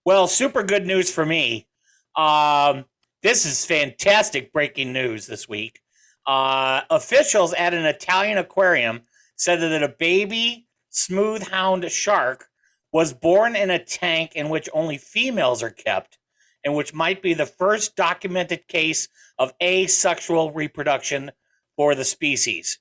Well, super good news for me. This is fantastic breaking news this week. Officials at an Italian aquarium said that a baby smooth-hound shark was born in a tank in which only females are kept, and which might be the first documented case of asexual reproduction for the species.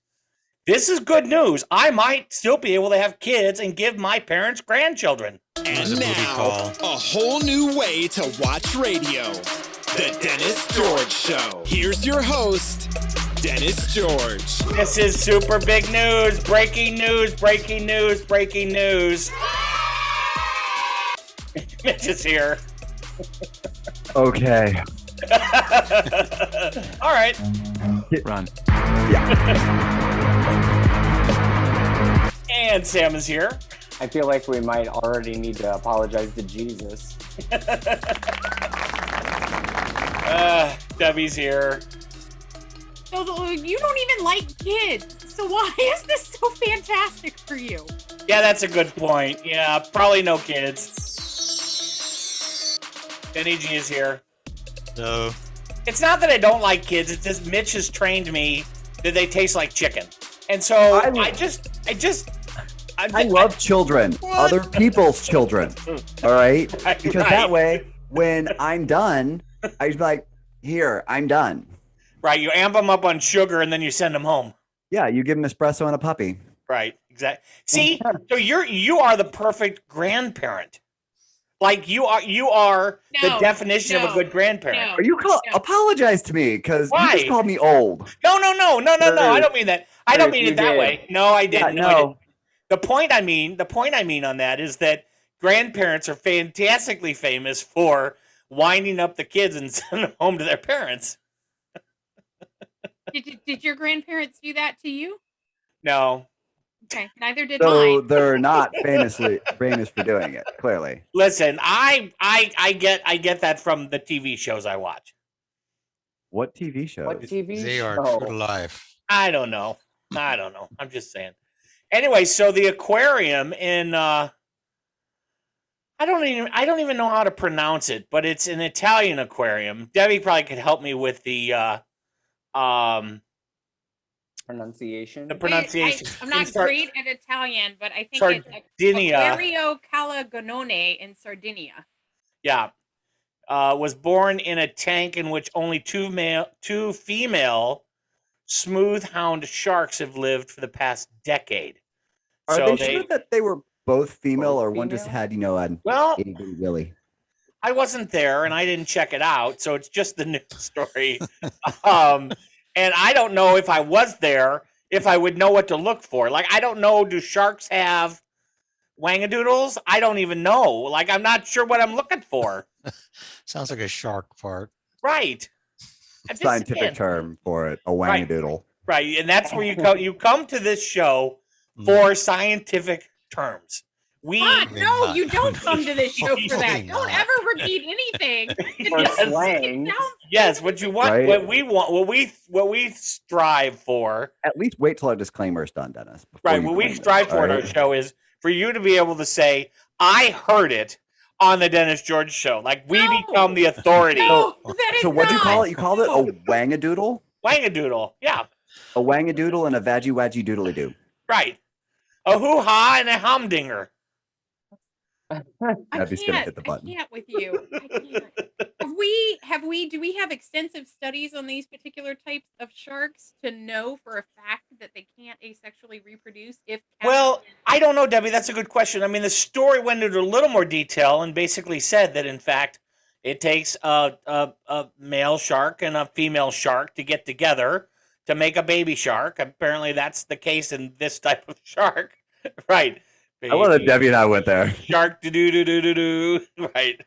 This is good news. I might still be able to have kids and give my parents grandchildren. And now, a whole new way to watch radio. The Dennis George Show. Here's your host, Dennis George. This is super big news. Breaking news, breaking news, breaking news. Mitch is here. Okay. All right. Run. Yeah. And Sam is here. I feel like we might already need to apologize to Jesus. Debbie's here. So you don't even like kids. So why is this so fantastic for you? Yeah, that's a good point. Yeah, probably no kids. Benny G is here. No. It's not that I don't like kids. It's just Mitch has trained me that they taste like chicken. And so I love children, other people's children. All right? Because that way, when I'm done, I just be like, here, I'm done. Right. You amp them up on sugar and then you send them home. Yeah, you give them espresso and a puppy. Right. Exactly. See, so you are the perfect grandparent. Like you are the definition of a good grandparent. Are you apologize to me because you just called me old. No. I don't mean that. I don't mean it that way. No, I didn't. Yeah, no. I didn't. The point I mean on that is that grandparents are fantastically famous for winding up the kids and sending them home to their parents. Did your grandparents do that to you? No. Okay, neither did so mine. So they're not famous for doing it. Clearly. Listen, I get that from the TV shows I watch. What TV shows? What TV They are show? true to life. I don't know. I'm just saying. Anyway, so the aquarium in I don't even know how to pronounce it, but it's an Italian aquarium. Debbie probably could help me with the pronunciation. The pronunciation. I'm not great at Italian, but I think Sardinia. it's Aquario Calagonone in Sardinia. Yeah. Was born in a tank in which only two female smooth-hound sharks have lived for the past decade. Are they sure that they were both female or one just had, a baby willy? I wasn't there and I didn't check it out, so it's just the news story. And I don't know if I was there, if I would know what to look for. Like, I don't know, do sharks have wangadoodles? I don't even know. Like, I'm not sure what I'm looking for. Sounds like a shark fart. Right. Scientific term for it, a wangadoodle. Right, and that's where you come to this show for scientific terms. No, you don't come to this show for that. Don't ever repeat anything. For slang. Yes, what you want, right. What we want, what we strive for. At least wait till our disclaimer is done, Dennis. Right, what we strive for in our show is for you to be able to say, "I heard it on the Dennis George Show." Like we become the authority. No, so what'd you call it? You called it a wangadoodle? Wangadoodle, yeah. A wangadoodle and a vaggy doodly doo. Right. A hoo-ha and a humdinger. Debbie's gonna hit the button. I can't with you. I can't. Do we have extensive studies on these particular types of sharks to know for a fact that they can't asexually reproduce? Well, I don't know, Debbie. That's a good question. I mean, the story went into a little more detail and basically said that, in fact, it takes a male shark and a female shark to get together to make a baby shark. Apparently, that's the case in this type of shark. Right. I love that Debbie and I went there. Shark do. Right.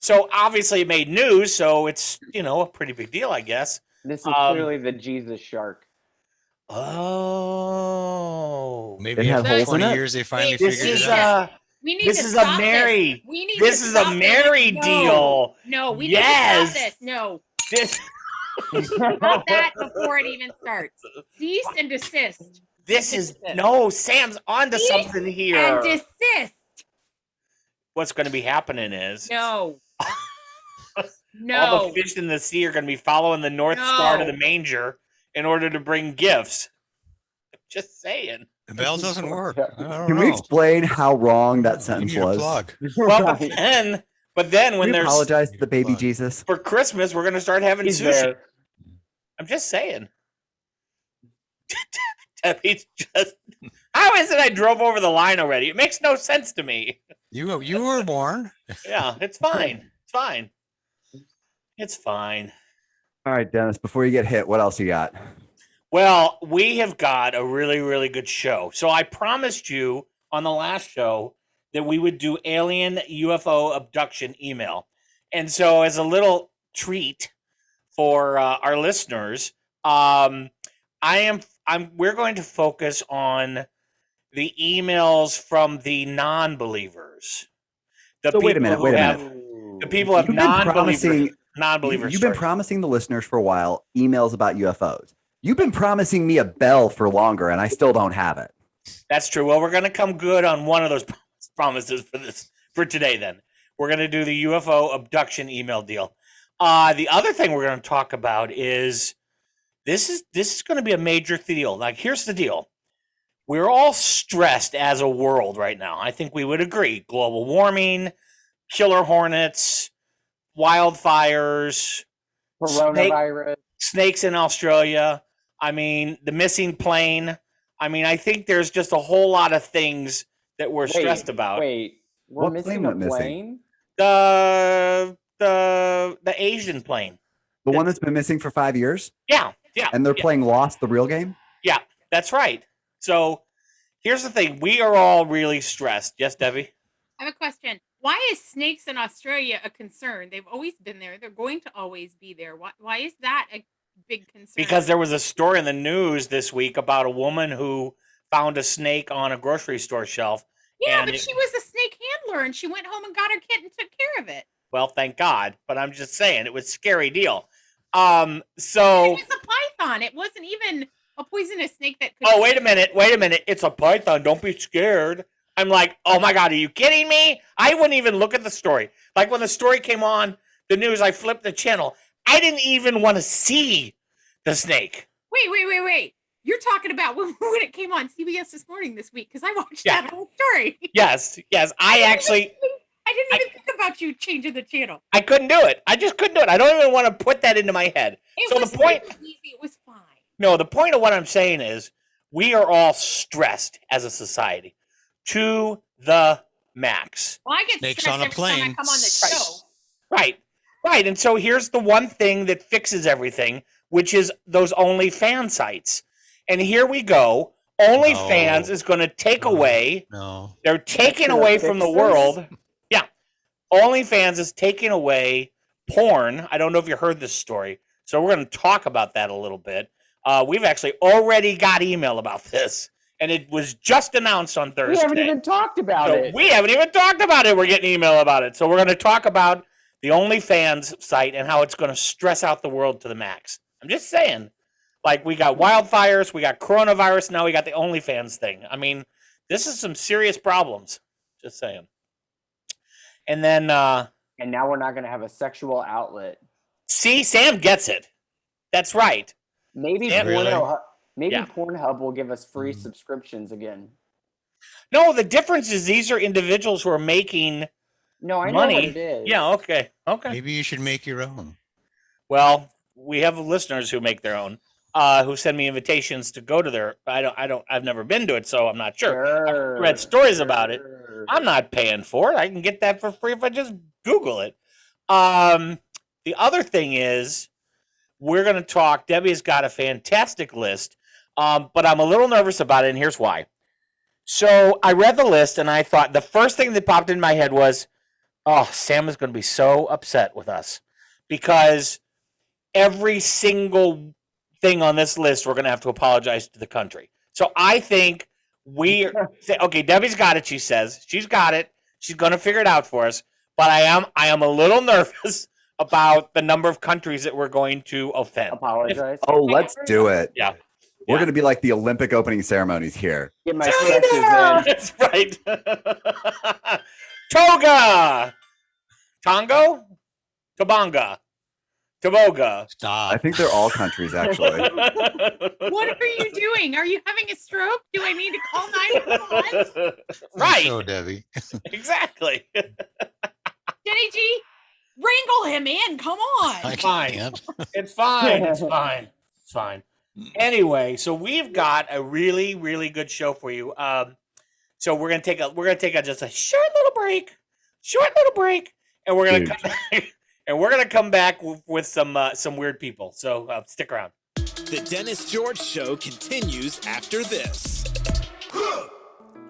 So obviously it made news, so it's a pretty big deal, I guess. This is clearly the Jesus shark. Oh. Maybe after 20 years they finally figured it out. This is a Mary. This is a Mary deal. No, we need to stop this. No. Stop that before it even starts. Cease and desist. This is no. Sam's onto something here. And desist. what's going to be happening is No. all No. the fish in the sea are going to be following the North Star to the manger in order to bring gifts. Just saying. The bell doesn't work. I don't Can we know. explain how wrong that You sentence need a was? plug. Well, Right. but then when We there's apologize to the baby Plug. Jesus. for Christmas, we're going to start having He's sushi. there. I'm just saying. Debbie's just. How is it I drove over the line already? It makes no sense to me. You were born. Yeah, it's fine. It's fine. It's fine. All right, Dennis, before you get hit, what else you got? Well, we have got a really, really good show. So I promised you on the last show that we would do alien UFO abduction email. And so as a little treat for our listeners, we're going to focus on the emails from the non-believers. So wait a minute, wait a minute. The people have You've been promising non-believers. You've been promising the listeners for a while emails about UFOs. You've been promising me a bell for longer, and I still don't have it. That's true. Well, we're going to come good on one of those promises for today. Then we're going to do the UFO abduction email deal. The other thing we're going to talk about is this is going to be a major deal. Like, here's the deal: we're all stressed as a world right now. I think we would agree. Global warming, killer hornets, wildfires, Coronavirus. snakes in Australia. I mean, the missing plane. I mean, I think there's just a whole lot of things that we're stressed about. Wait, we're What missing plane a went missing? plane? The Asian plane. The one that's been missing for 5 years, Yeah. and they're playing Lost, the real game. Yeah, that's right. So here's the thing: we are all really stressed. Yes, Debbie. I have a question. Why is snakes in Australia a concern? They've always been there. They're going to always be there. Why is that a big concern? Because there was a story in the news this week about a woman who found a snake on a grocery store shelf. Yeah, but she was a snake handler, and she went home and got her kit and took care of it. Well, thank God. But I'm just saying, it was a scary deal. So. It was a python. It wasn't even a poisonous snake that could. Oh, wait a minute. It's a python. Don't be scared. I'm like, oh my God, are you kidding me? I wouldn't even look at the story. Like when the story came on the news, I flipped the channel. I didn't even want to see the snake. Wait. You're talking about when it came on CBS this morning this week, because I watched that whole story. Yes. I didn't even think about you changing the channel. I couldn't do it. I just couldn't do it. I don't even want to put that into my head. It was easy. It was fine. No, the point of what I'm saying is we are all stressed as a society to the max. Well, I get Snakes stressed on a every time I plane. come on the show. Right. And so here's the one thing that fixes everything, which is those OnlyFans sites. And here we go. OnlyFans is going to take away. No. They're taking away from the world. Yeah. OnlyFans is taking away porn. I don't know if you heard this story. So we're going to talk about that a little bit. We've actually already got email about this. And it was just announced on Thursday. We haven't even talked about it. We haven't even talked about it. We're getting email about it. So we're going to talk about the OnlyFans site and how it's going to stress out the world to the max. I'm just saying. Like, we got wildfires, we got coronavirus, now we got the OnlyFans thing. I mean, this is some serious problems. Just saying. And then... and now we're not going to have a sexual outlet. See, Sam gets it. That's right. Maybe Pornhub will give us free subscriptions again. No, the difference is these are individuals who are making money. Know what it is. Yeah, okay. Maybe you should make your own. Well, we have listeners who make their own, who send me invitations to go to their. I've never been to it, so I'm not sure. I've read stories about it. I'm not paying for it. I can get that for free if I just Google it. The other thing is, we're going to talk. Debbie's got a fantastic list, but I'm a little nervous about it, and here's why. So I read the list, and I thought the first thing that popped in my head was, oh, Sam is going to be so upset with us because every single thing on this list, we're going to have to apologize to the country. So I think okay, Debbie's got it, she says. She's got it. She's going to figure it out for us. But I am a little nervous about the number of countries that we're going to offend. Apologize. Let's do it. Yeah. We're going to be like the Olympic opening ceremonies here. Get my stretches in. That's right. Toga, Tongo, Tobonga, Toboga. I Stop. think they're all countries, actually. What are you doing? Are you having a stroke? Do I need to call 911? Right. So, Debbie. Exactly. Jenny G, wrangle him in. Come on. I Fine. can't. It's fine. It's fine. It's fine. Anyway, so we've got a really, really good show for you. So we're gonna take just a short little break, and we're gonna come back with some weird people. So stick around. The Dennis George Show continues after this.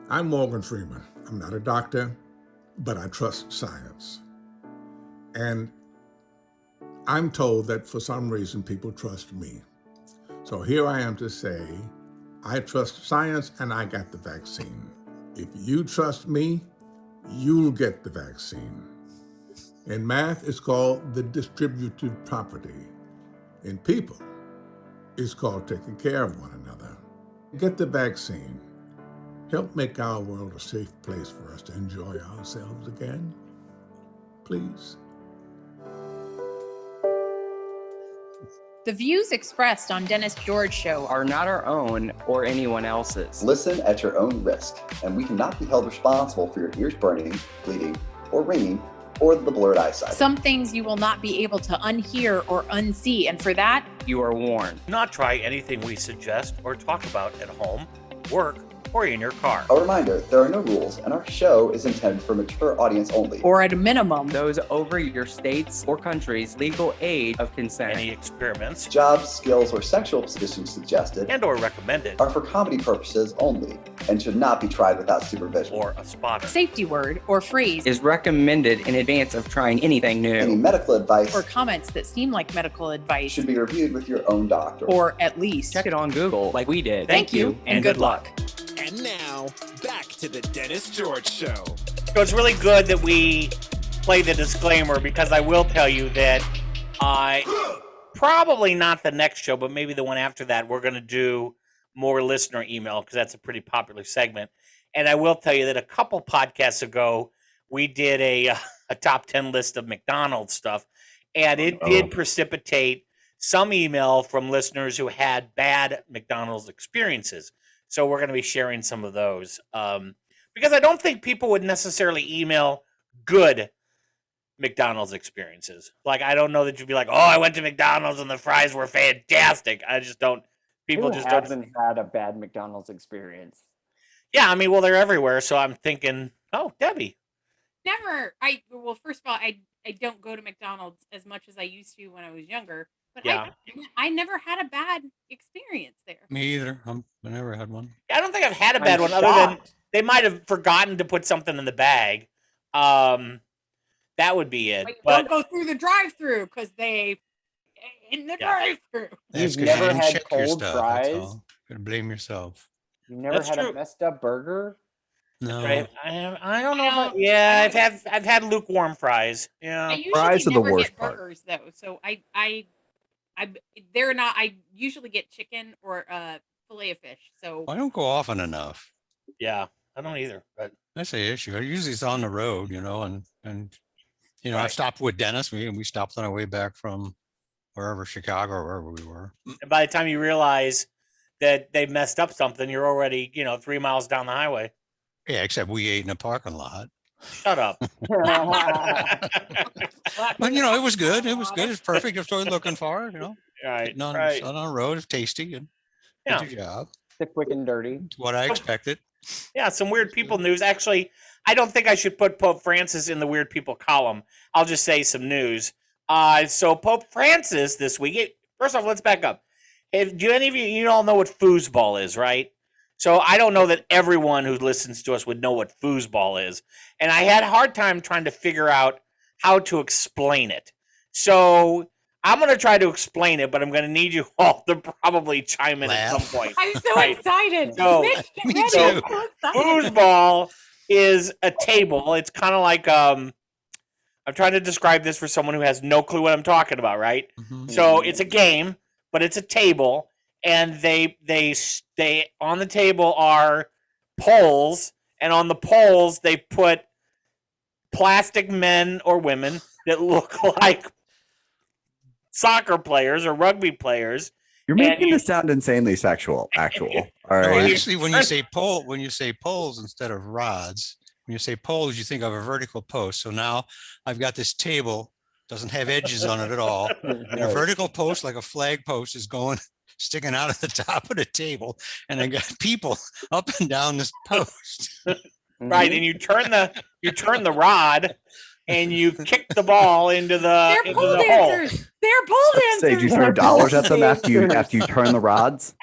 I'm Morgan Freeman. I'm not a doctor, but I trust science. And I'm told that for some reason people trust me. So here I am to say, I trust science and I got the vaccine. If you trust me, you'll get the vaccine. In math, it's called the distributive property. In people, it's called taking care of one another. Get the vaccine. Help make our world a safe place for us to enjoy ourselves again. Please. The views expressed on Dennis George Show Are not our own or anyone else's. Listen at your own risk, and we cannot be held responsible for your ears burning, bleeding, or ringing, or the blurred eyesight. some things you will not be able to unhear or unsee, and for that, You are warned. Do not try anything we suggest or talk about at home, work, or in your car. A reminder, there are no rules, and our show is intended for mature audience only. or at a minimum, Those over your state's or country's legal age of consent. Any experiments Jobs, skills, or sexual positions suggested and or recommended are for comedy purposes only and should not be tried without supervision. or a spotter. safety word or phrase, Is recommended in advance of trying anything Any new. medical advice or comments that seem like medical advice, should be reviewed with your own doctor. or at least. Check it on Google like we did. Thank you, and good luck. And now, back to the Dennis George Show. So it's really good that we play the disclaimer, because I will tell you that probably not the next show, but maybe the one after that, we're going to do more listener email, because that's a pretty popular segment. And I will tell you that a couple podcasts ago, we did a top 10 list of McDonald's stuff, and it did precipitate some email from listeners who had bad McDonald's experiences. So we're going to be sharing some of those, because I don't think people would necessarily email good McDonald's experiences. Like, I don't know that you'd be like, oh, I went to McDonald's and the fries were fantastic. I just don't. People Who just don't. hasn't had a bad McDonald's experience? Yeah, I mean, well, they're everywhere. So I'm thinking, oh, Debbie. Never. Well, first of all, I don't go to McDonald's as much as I used to when I was younger. But Yeah. I never had a bad experience there. Me either. I never had one. I don't think I've had a bad I'm one, other than shocked. they might have forgotten to put something in the bag. That would be it. Like, But don't go through the drive-through because they in the Yeah. drive-through. That's 'cause You've you never didn't had check your cold stuff, fries? That's all. You gotta blame yourself. You never That's had true. a messed up burger? No. right, I don't know. I If don't- yeah, I I've had lukewarm fries. I Yeah. usually Fries are the never worst get part. burgers though, so I they're not. I usually get chicken or fillet of fish. So I don't go often enough. Yeah, I don't either. But That's the issue. I usually it's on the road, and I've Right. stopped with Dennis. We stopped on our way back from wherever, Chicago or wherever we were. and by the time you realize that they messed up something, you're already 3 miles down the highway. Yeah, except we ate in a parking lot. Shut up. But it was good. It was good. It's perfect. It's what we're looking for. Right, Getting on, right. on the road, it's tasty and Yeah. did your job. The quick and dirty. It's what I expected. Yeah, some weird people news. Actually, I don't think I should put Pope Francis in the weird people column. I'll just say some news. So Pope Francis this week. First off, let's back up. Do any of you all know what foosball is, right? So I don't know that everyone who listens to us would know what foosball is, and I had a hard time trying to figure out how to explain it. So I'm going to try to explain it, but I'm going to need you all to probably chime in at Laugh. some point. I'm so Right. excited. So- Mitch, get Me ready. too. I'm so excited. Foosball is a table. It's kind of like I'm trying to describe this for someone who has no clue what I'm talking about, right? Mhm. So it's a game, but it's a table, and they on the table are poles, and on the poles they put plastic men or women that look like soccer players or rugby players. You're making this sound insanely sexual. All No, right. actually, when you say poles instead of rods, when you say poles, you think of a vertical post. So now I've got this table, doesn't have edges on it at all. And a vertical post, like a flag post, is sticking out of the top of the table. And I got people up and down this post. Right. And you turn the rod and you kick the ball into the They're pole hole. dancers. They're pole Say, dancers. do you throw dollars at them after you turn the rods?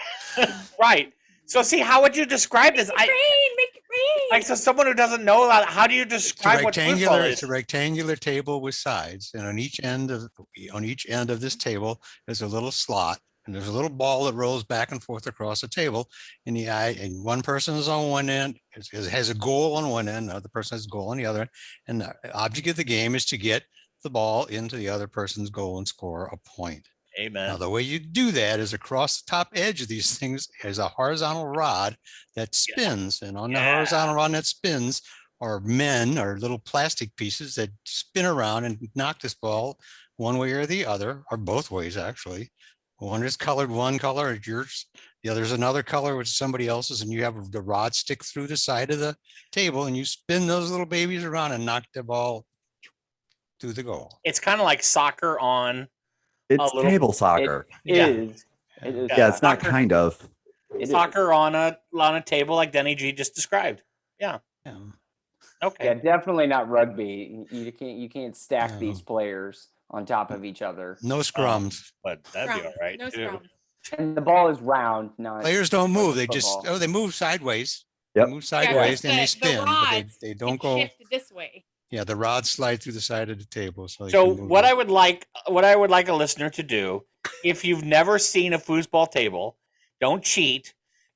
Right. So see, how would you describe this? Make it rain. Like, so someone who doesn't know about it, how do you describe what foosball is? It's a rectangular table with sides, and on each end of this table is a little slot, and there's a little ball that rolls back and forth across the table. And and one person is on one end, has a goal on one end, the other person has a goal on the other, and the object of the game is to get the ball into the other person's goal and score a point. Amen. Now, the way you do that is across the top edge of these things is a horizontal rod that spins. And on the horizontal rod that spins are little plastic pieces that spin around and knock this ball one way or the other, or both ways, actually. One is colored one color, yours. The other is another color, which is somebody else's. And you have the rod stick through the side of the table, and you spin those little babies around and knock the ball through the goal. It's kind of like soccer on... It's table soccer. It is. Yeah, it's not kind of. Soccer on a table like Denny G just described. Yeah. Okay. Yeah, definitely not rugby. You can't stack these players on top of each other. No scrums. But that'd be all right. No too. scrums. And the ball is round. Not Players don't move. They football. they move sideways. Yep. They move sideways, Yeah, and they the spin. But rods they don't can go. shift this way. Yeah, the rods slide through the side of the table. So what I would like a listener to do, if you've never seen a foosball table, don't cheat.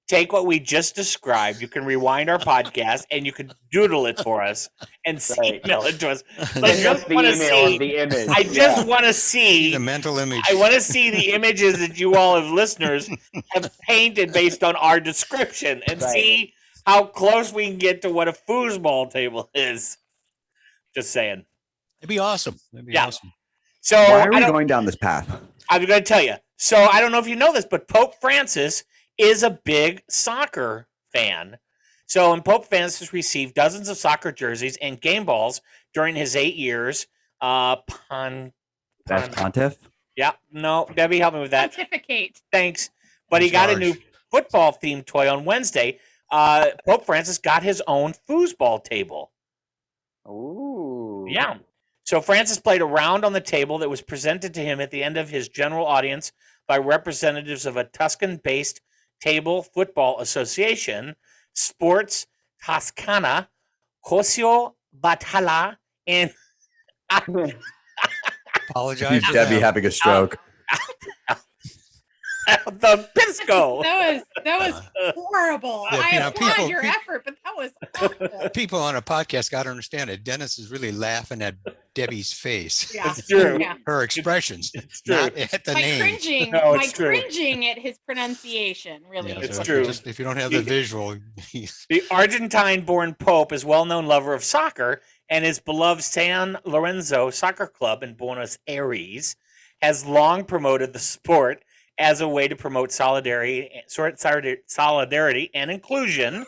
Take what we just described. You can rewind our podcast and you can doodle it for us and email it to us. But I just want to see the image. I just want to see the mental image. I want to see the images that you all as listeners have painted based on our description and see how close we can get to what a foosball table is. Just saying. It'd be awesome. It'd be awesome. So why are we going down this path? I'm going to tell you. So I don't know if you know this, but Pope Francis is a big soccer fan. So, and Pope Francis received dozens of soccer jerseys and game balls during his 8 years. That's Pontiff? Yeah, no, Debbie, help me with that. Pontificate. Thanks. But he got a new football-themed toy on Wednesday. Pope Francis got his own foosball table. Ooh. Yeah. So Francis played a round on the table that was presented to him at the end of his general audience by representatives of a Tuscan-based table football association, Sports Toscana, Cosio Batala, and apologize. Debbie having a stroke. the Pisco. That was horrible. Yeah, I applaud your effort, but that was awful. People on a podcast got to understand it. Dennis is really laughing at Debbie's face. Yeah. It's true. Yeah. Her expressions, It's true. not at the name. Cringing, No, it's true. cringing at his pronunciation. Really, Yeah, It's so true. if you don't have the visual, The Argentine-born Pope is well-known lover of soccer, and his beloved San Lorenzo Soccer Club in Buenos Aires has long promoted the sport as a way to promote solidarity and inclusion,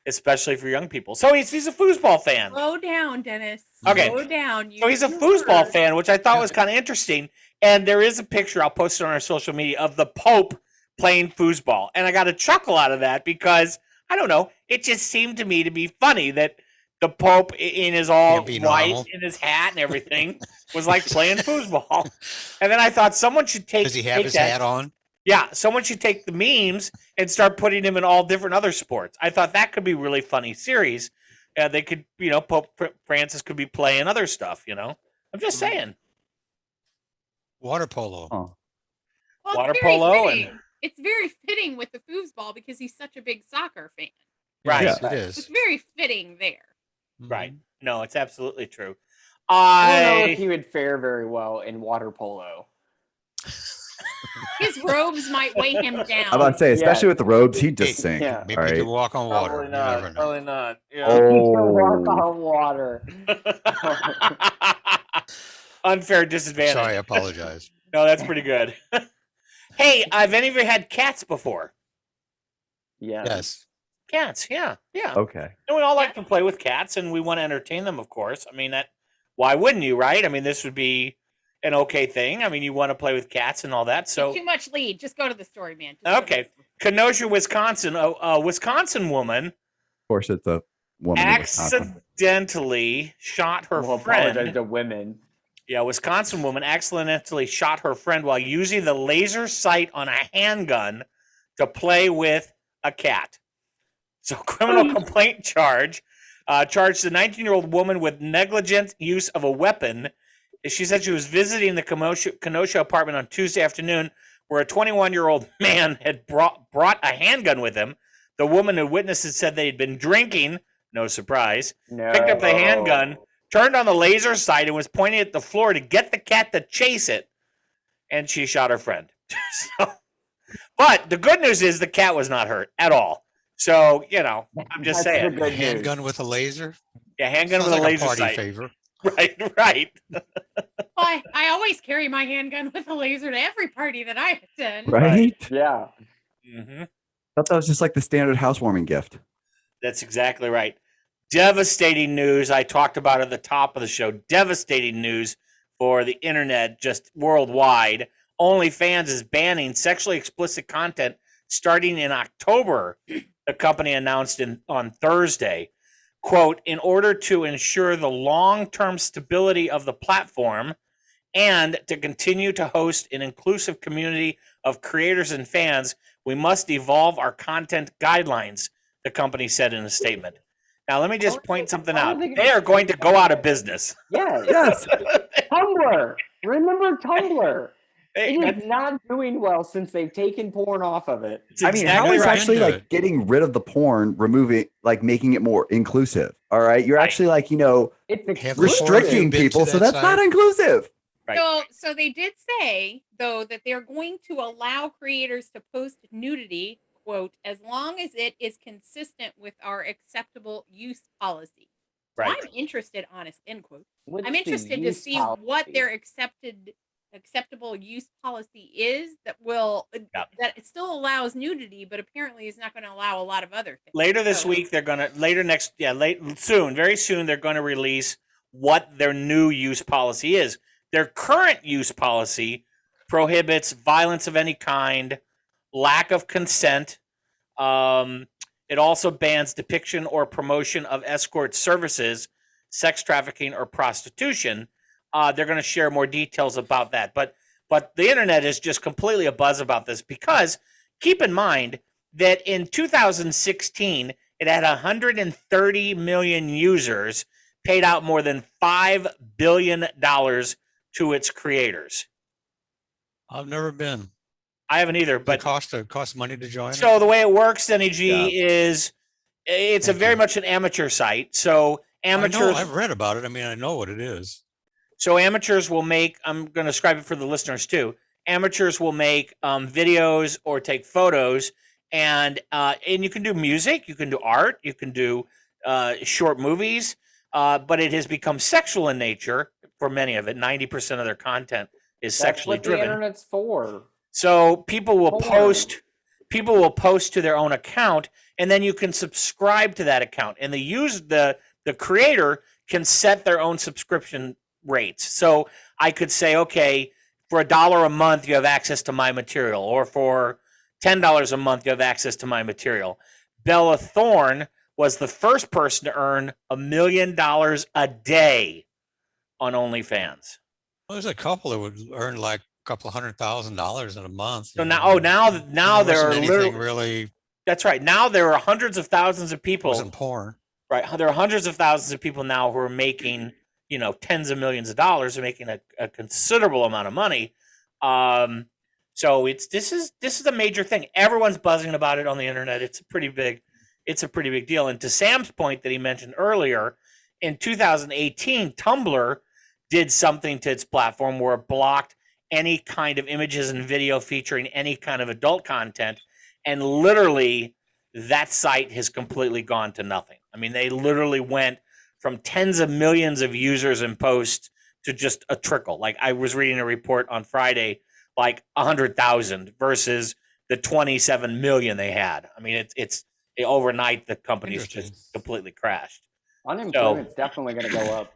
especially for young people. So he's a foosball fan. slow down, Dennis. Okay. Slow down. So he's a foosball fan, which I thought was kind of interesting. And there is a picture, I'll post it on our social media, of the Pope playing foosball. And I got a chuckle out of that because, I don't know, it just seemed to me to be funny that the Pope in his all Can't be white, normal. in his hat and everything, was like playing foosball. And then I thought someone should take does he have take his that- hat on? Yeah, someone should take the memes and start putting him in all different other sports. I thought that could be a really funny series. They could, Pope Francis could be playing other stuff, I'm just saying. Water polo. Oh. Well, Water it's very polo fitting. It's very fitting with the foosball because he's such a big soccer fan. Right. Yes, Yeah. it It's is. very fitting there. Right. No, it's absolutely true. I don't know if he would fare very well in water polo. His robes might weigh him down. I'm about to say, especially Yeah. with the robes, he'd just sink. Yeah. Maybe all he right? could walk on water. Probably You not. never know. Probably not. Yeah. He can walk Oh, on water. Unfair disadvantage. Sorry, I apologize. No, that's pretty good. Hey, have any of you had cats before? Yeah. Yes. Cats, yeah. okay. And we all like to play with cats, and we want to entertain them, of course. I mean, why wouldn't you, right? I mean, this would be an okay thing. I mean, you want to play with cats and all that. So, Too much lead. Just go to the story, man. Just go to okay. the story. Kenosha, Wisconsin. A Wisconsin woman Of course, it's a woman. in Wisconsin. accidentally shot her We'll apologize friend. to women. Yeah, Wisconsin woman accidentally shot her friend while using the laser sight on a handgun to play with a cat. So, criminal complaint charged the 19-year-old woman with negligent use of a weapon. She said she was visiting the Kenosha apartment on Tuesday afternoon, where a 21-year-old man had brought a handgun with him. The woman who witnessed it said they had been drinking. No surprise. No. Picked up the handgun, turned on the laser sight, and was pointing at the floor to get the cat to chase it. And she shot her friend. But the good news is the cat was not hurt at all. So, I'm just That's saying. the good Handgun news. with a laser. Yeah, handgun Sounds with a like laser party sight. favor. Right. Well, I always carry my handgun with a laser to every party that I attend. Right? Yeah. Mm-hmm. Thought that was just like the standard housewarming gift. That's exactly right. Devastating news. I talked about at the top of the show. Devastating news for the internet, just worldwide. OnlyFans is banning sexually explicit content starting in October, the company announced on Thursday. Quote, in order to ensure the long-term stability of the platform and to continue to host an inclusive community of creators and fans, we must evolve our content guidelines, the company said in a statement. Now, let me just point something out. They are going to go out of business. Yes. Yes. Tumblr. Remember Tumblr? Hey, It is not doing well since they've taken porn off of it. it's I mean, how exactly is right. actually Into like it. getting rid of the porn, removing, like making it more inclusive? All right. You're Right. actually like, It's Have the exclusive. restricting been to people. So that that's not site? inclusive. Right. So they did say, though, that they're going to allow creators to post nudity, quote, as long as it is consistent with our acceptable use policy. So Right. I'm interested, honest, end quote. What's I'm the interested to use see what policy? their acceptable use policy is that will Yeah. that it still allows nudity, but apparently is not going to allow a lot of other things. Later this So- week, very soon, they're going to release what their new use policy is. Their current use policy prohibits violence of any kind, lack of consent. It also bans depiction or promotion of escort services, sex trafficking, or prostitution. They're going to share more details about that. But the internet is just completely abuzz about this because keep in mind that in 2016, it had 130 million users, paid out more than $5 billion to its creators. I've never been. I haven't either, But but cost money to join. so the way it works, NEG, Yeah. is it's a Thank very you. much an amateur site. So I know. amateurs, I've read about it. I mean, I know what it is. so amateurs will make. I'm going to describe it for the listeners too. Amateurs will make videos or take photos, and you can do music, you can do art, you can do short movies, but it has become sexual in nature for many of it. 90% of their content is That's sexually what the driven. internet's for. So people will Porn. post to their own account, and then you can subscribe to that account. And the creator can set their own subscription rates. So I could say, okay, for $1 a month you have access to my material, or for $10 a month you have access to my material. Bella Thorne was the first person to earn $1 million a day on OnlyFans. Well, there's a couple that would earn like a couple $100,000 in a month. So you now, know. now there are wasn't literally. anything really That's right. Now there are hundreds of thousands of people. wasn't porn. Right. There are hundreds of thousands of people now who are making, tens of millions of dollars and making a considerable amount of money. So this is a major thing. Everyone's buzzing about it on the internet. It's a pretty big deal. And to Sam's point that he mentioned earlier, in 2018, Tumblr did something to its platform where it blocked any kind of images and video featuring any kind of adult content. And literally, that site has completely gone to nothing. I mean, they literally went from tens of millions of users and posts to just a trickle. Like, I was reading a report on Friday, like 100,000 versus the 27 million they had. I mean, it's overnight the company's just completely crashed. Unemployment's definitely going to go up.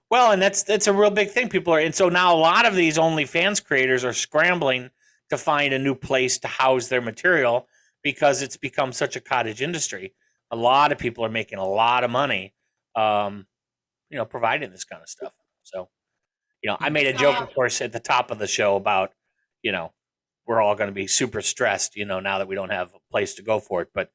Well, and that's a real big thing. People are, and so now a lot of these OnlyFans creators are scrambling to find a new place to house their material because it's become such a cottage industry. A lot of people are making a lot of money, providing this kind of stuff. So, I made a joke, of course, at the top of the show about, we're all going to be super stressed, now that we don't have a place to go for it. But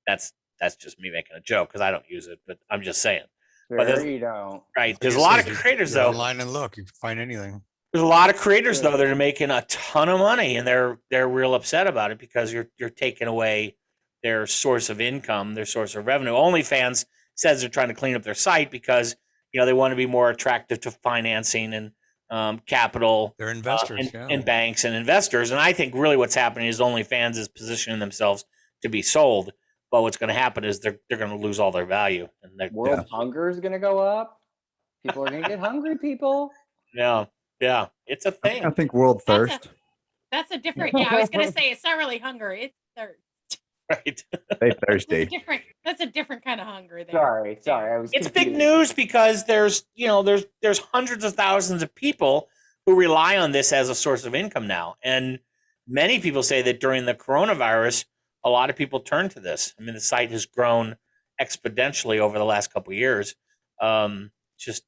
that's just me making a joke because I don't use it. But I'm just saying. Sure you don't. Right. There's a lot of creators, though. Online and look, you can find anything. There's a lot of creators, though, that are making a ton of money, and they're real upset about it because you're taking away their source of income, their source of revenue. OnlyFans says they're trying to clean up their site because they want to be more attractive to financing and capital. They're investors, and banks and investors. And I think really what's happening is OnlyFans is positioning themselves to be sold. But what's going to happen is they're going to lose all their value. And world hunger is going to go up. People are going to get hungry. People. Yeah, it's a thing. I think world thirst. That's a different. Yeah, I was going to say it's not really hunger. It's thirst. Right. They thirsty. That's a different kind of hunger. There. Sorry. It's big news because there's hundreds of thousands of people who rely on this as a source of income now, and many people say that during the coronavirus, a lot of people turn to this. I mean, the site has grown exponentially over the last couple of years. It just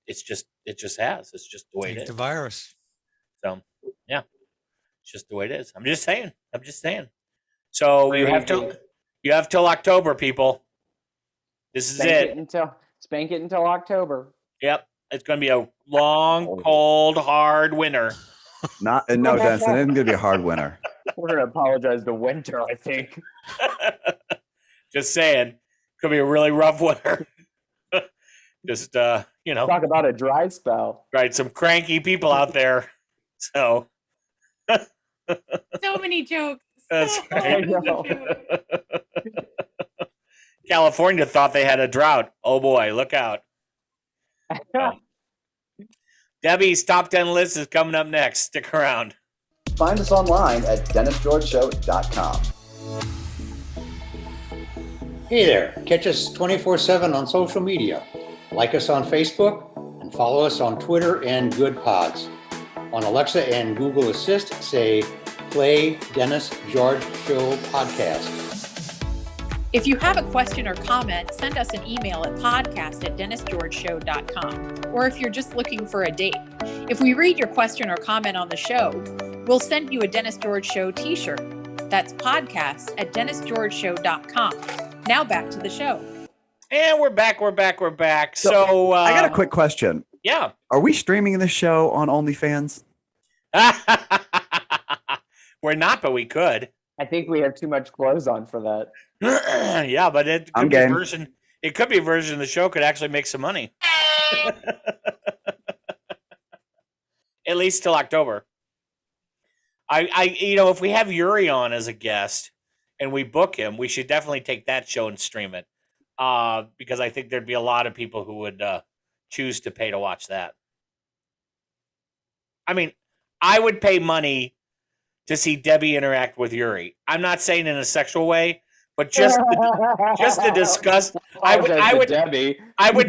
has. It's just the way it is. The virus. So, yeah, it's just the way it is. I'm just saying. So you have till October, people. This is it. Spank it until October. Yep, it's going to be a long, cold, hard winter. No, Denson, it isn't going to be a hard winter. We're going to apologize to winter, I think. Just saying, could be a really rough winter. Just talk about a dry spell. Right, some cranky people out there. So many jokes. That's right. California thought they had a drought. Oh boy, look out. Debbie's top 10 list is coming up next. Stick around. Find us online at DennisGeorgeShow.com. Hey there, catch us 24/7 on social media. Like us on Facebook and follow us on Twitter and Good Pods. On Alexa and Google Assist, say, play Dennis George Show podcast. If you have a question or comment, send us an email at podcast@DennisGeorgeShow.com. Or if you're just looking for a date. If we read your question or comment on the show, we'll send you a Dennis George Show t-shirt. That's podcast@DennisGeorgeShow.com. Now back to the show. And we're back. So I got a quick question. Yeah. Are we streaming this show on OnlyFans? We're not, but we could. I think we have too much clothes on for that. Yeah, but it could be a version. It could be a version of the show could actually make some money. At least till October. If we have Yuri on as a guest and we book him, we should definitely take that show and stream it. Because I think there'd be a lot of people who would choose to pay to watch that. I mean, I would pay money to see Debbie interact with Yuri. I'm not saying in a sexual way, but just to discuss. I would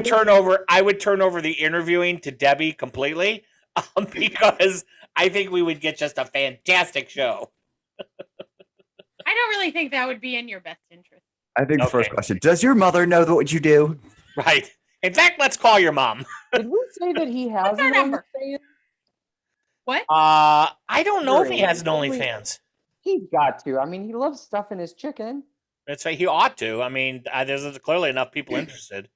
turn over the interviewing to Debbie completely because I think we would get just a fantastic show. I don't really think that would be in your best interest. I think the first question, does your mother know what you do? Right. In fact, let's call your mom. Did we say that he has an OnlyFans? What? I don't know if he has an OnlyFans. He's got to. I mean, he loves stuffing his chicken. That's right. He ought to. I mean, there's clearly enough people interested.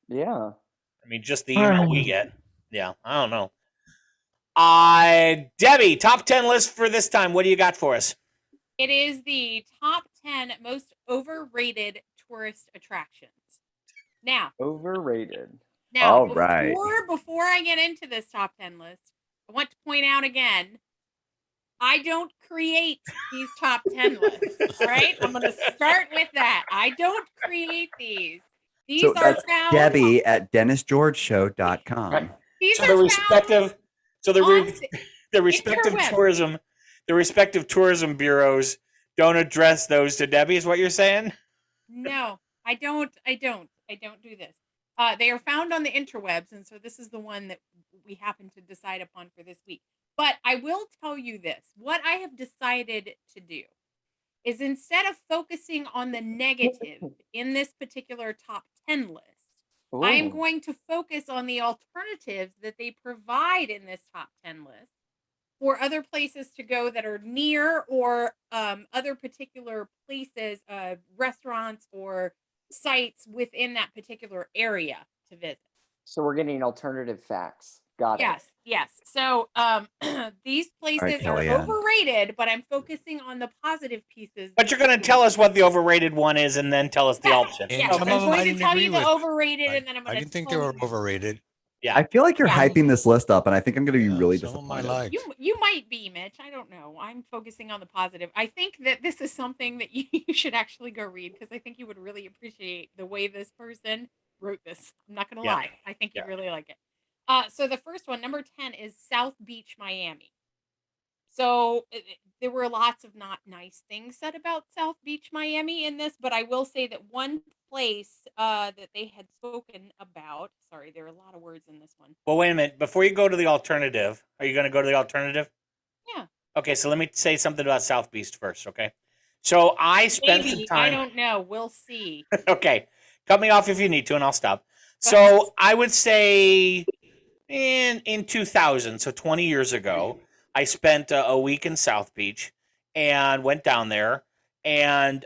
Yeah. I mean, just the email we get. Yeah, I don't know. Debbie, top 10 list for this time. What do you got for us? It is the top 10 most overrated tourist attractions. Now. Overrated. Now, All right. Before I get into this top 10 list, I want to point out again, I don't create these top 10 lists. All right. I'm going to start with that. I don't create these. These So are that's found. Debbie at DennisGeorgeShow.com. These So are the found respective, so the on the respective interwebs. tourism bureaus don't address those to Debbie. Is what you're saying? No, I don't do this. They are found on the interwebs, and so this is the one that we happen to decide upon for this week. But I will tell you this: what I have decided to do is, instead of focusing on the negative in this particular top 10 list, I am Ooh. going to focus on the alternatives that they provide in this top 10 list for other places to go that are near, or other particular places, restaurants or sites within that particular area to visit. So we're getting alternative facts. Got it. Yes. So these places are Kellyanne. overrated, but I'm focusing on the positive pieces. But you're going to tell us what the overrated one is, and then tell us the option. And Yes, some I'm of them I going to didn't tell agree you the with. overrated, and then I'm going I to didn't think tell they were you. overrated. Yeah. I feel like you're Yeah. hyping this list up, and I think I'm going to be Yeah, really some of 'em I disappointed. liked. You might be, Mitch. I don't know. I'm focusing on the positive. I think that this is something that you should actually go read, because I think you would really appreciate the way this person wrote this. I'm not going to Yeah. lie. I think you'd Yeah. really like it. So the first one, number 10, is South Beach, Miami. So there were lots of not nice things said about South Beach, Miami in this, but I will say that one place that they had spoken about, sorry, there are a lot of words in this one. Well, wait a minute. Before you go to the alternative, are you going to go to the alternative? Yeah. Okay, so let me say something about South Beach first, okay? So I spent some Maybe. I time. don't know. We'll see. Okay, cut me off if you need to, and I'll stop. Go ahead. So I would say in 2000, so 20 years ago, I spent a week in South Beach and went down there, and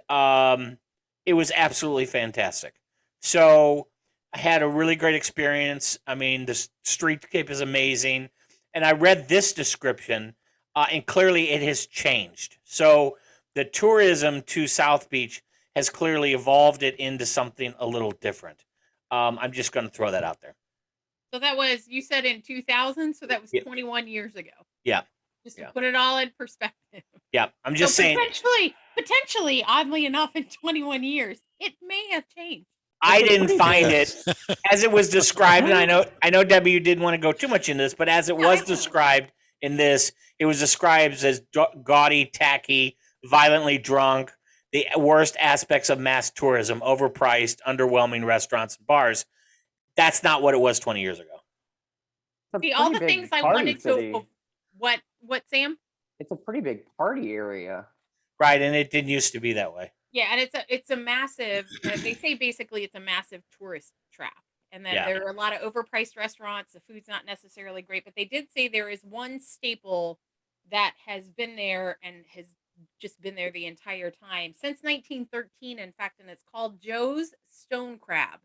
it was absolutely fantastic. So I had a really great experience. I mean, the streetscape is amazing, and I read this description, and clearly it has changed. So the tourism to South Beach has clearly evolved it into something a little different. I'm just going to throw that out there. So that was, you said in 2000, so that was Yeah. 21 years ago. Yeah. Just to Yeah. put it all in perspective. Yeah, I'm just So saying. potentially, oddly enough, in 21 years, it may have changed. I didn't find it as it was described, and I know Debbie, you didn't want to go too much into this, but as it Yeah, I was won't. described in this, it was described as gaudy, tacky, violently drunk, the worst aspects of mass tourism, overpriced, underwhelming restaurants and bars. That's not what it was 20 years ago. It's a See, all pretty the big things I party wanted city. to. What, Sam? It's a pretty big party area. Right, and it didn't used to be that way. Yeah, and it's a massive. They say basically it's a massive tourist trap, and then Yeah. there are a lot of overpriced restaurants. The food's not necessarily great, but they did say there is one staple that has been there and has just been there the entire time since 1913. In fact, and it's called Joe's Stone Crab.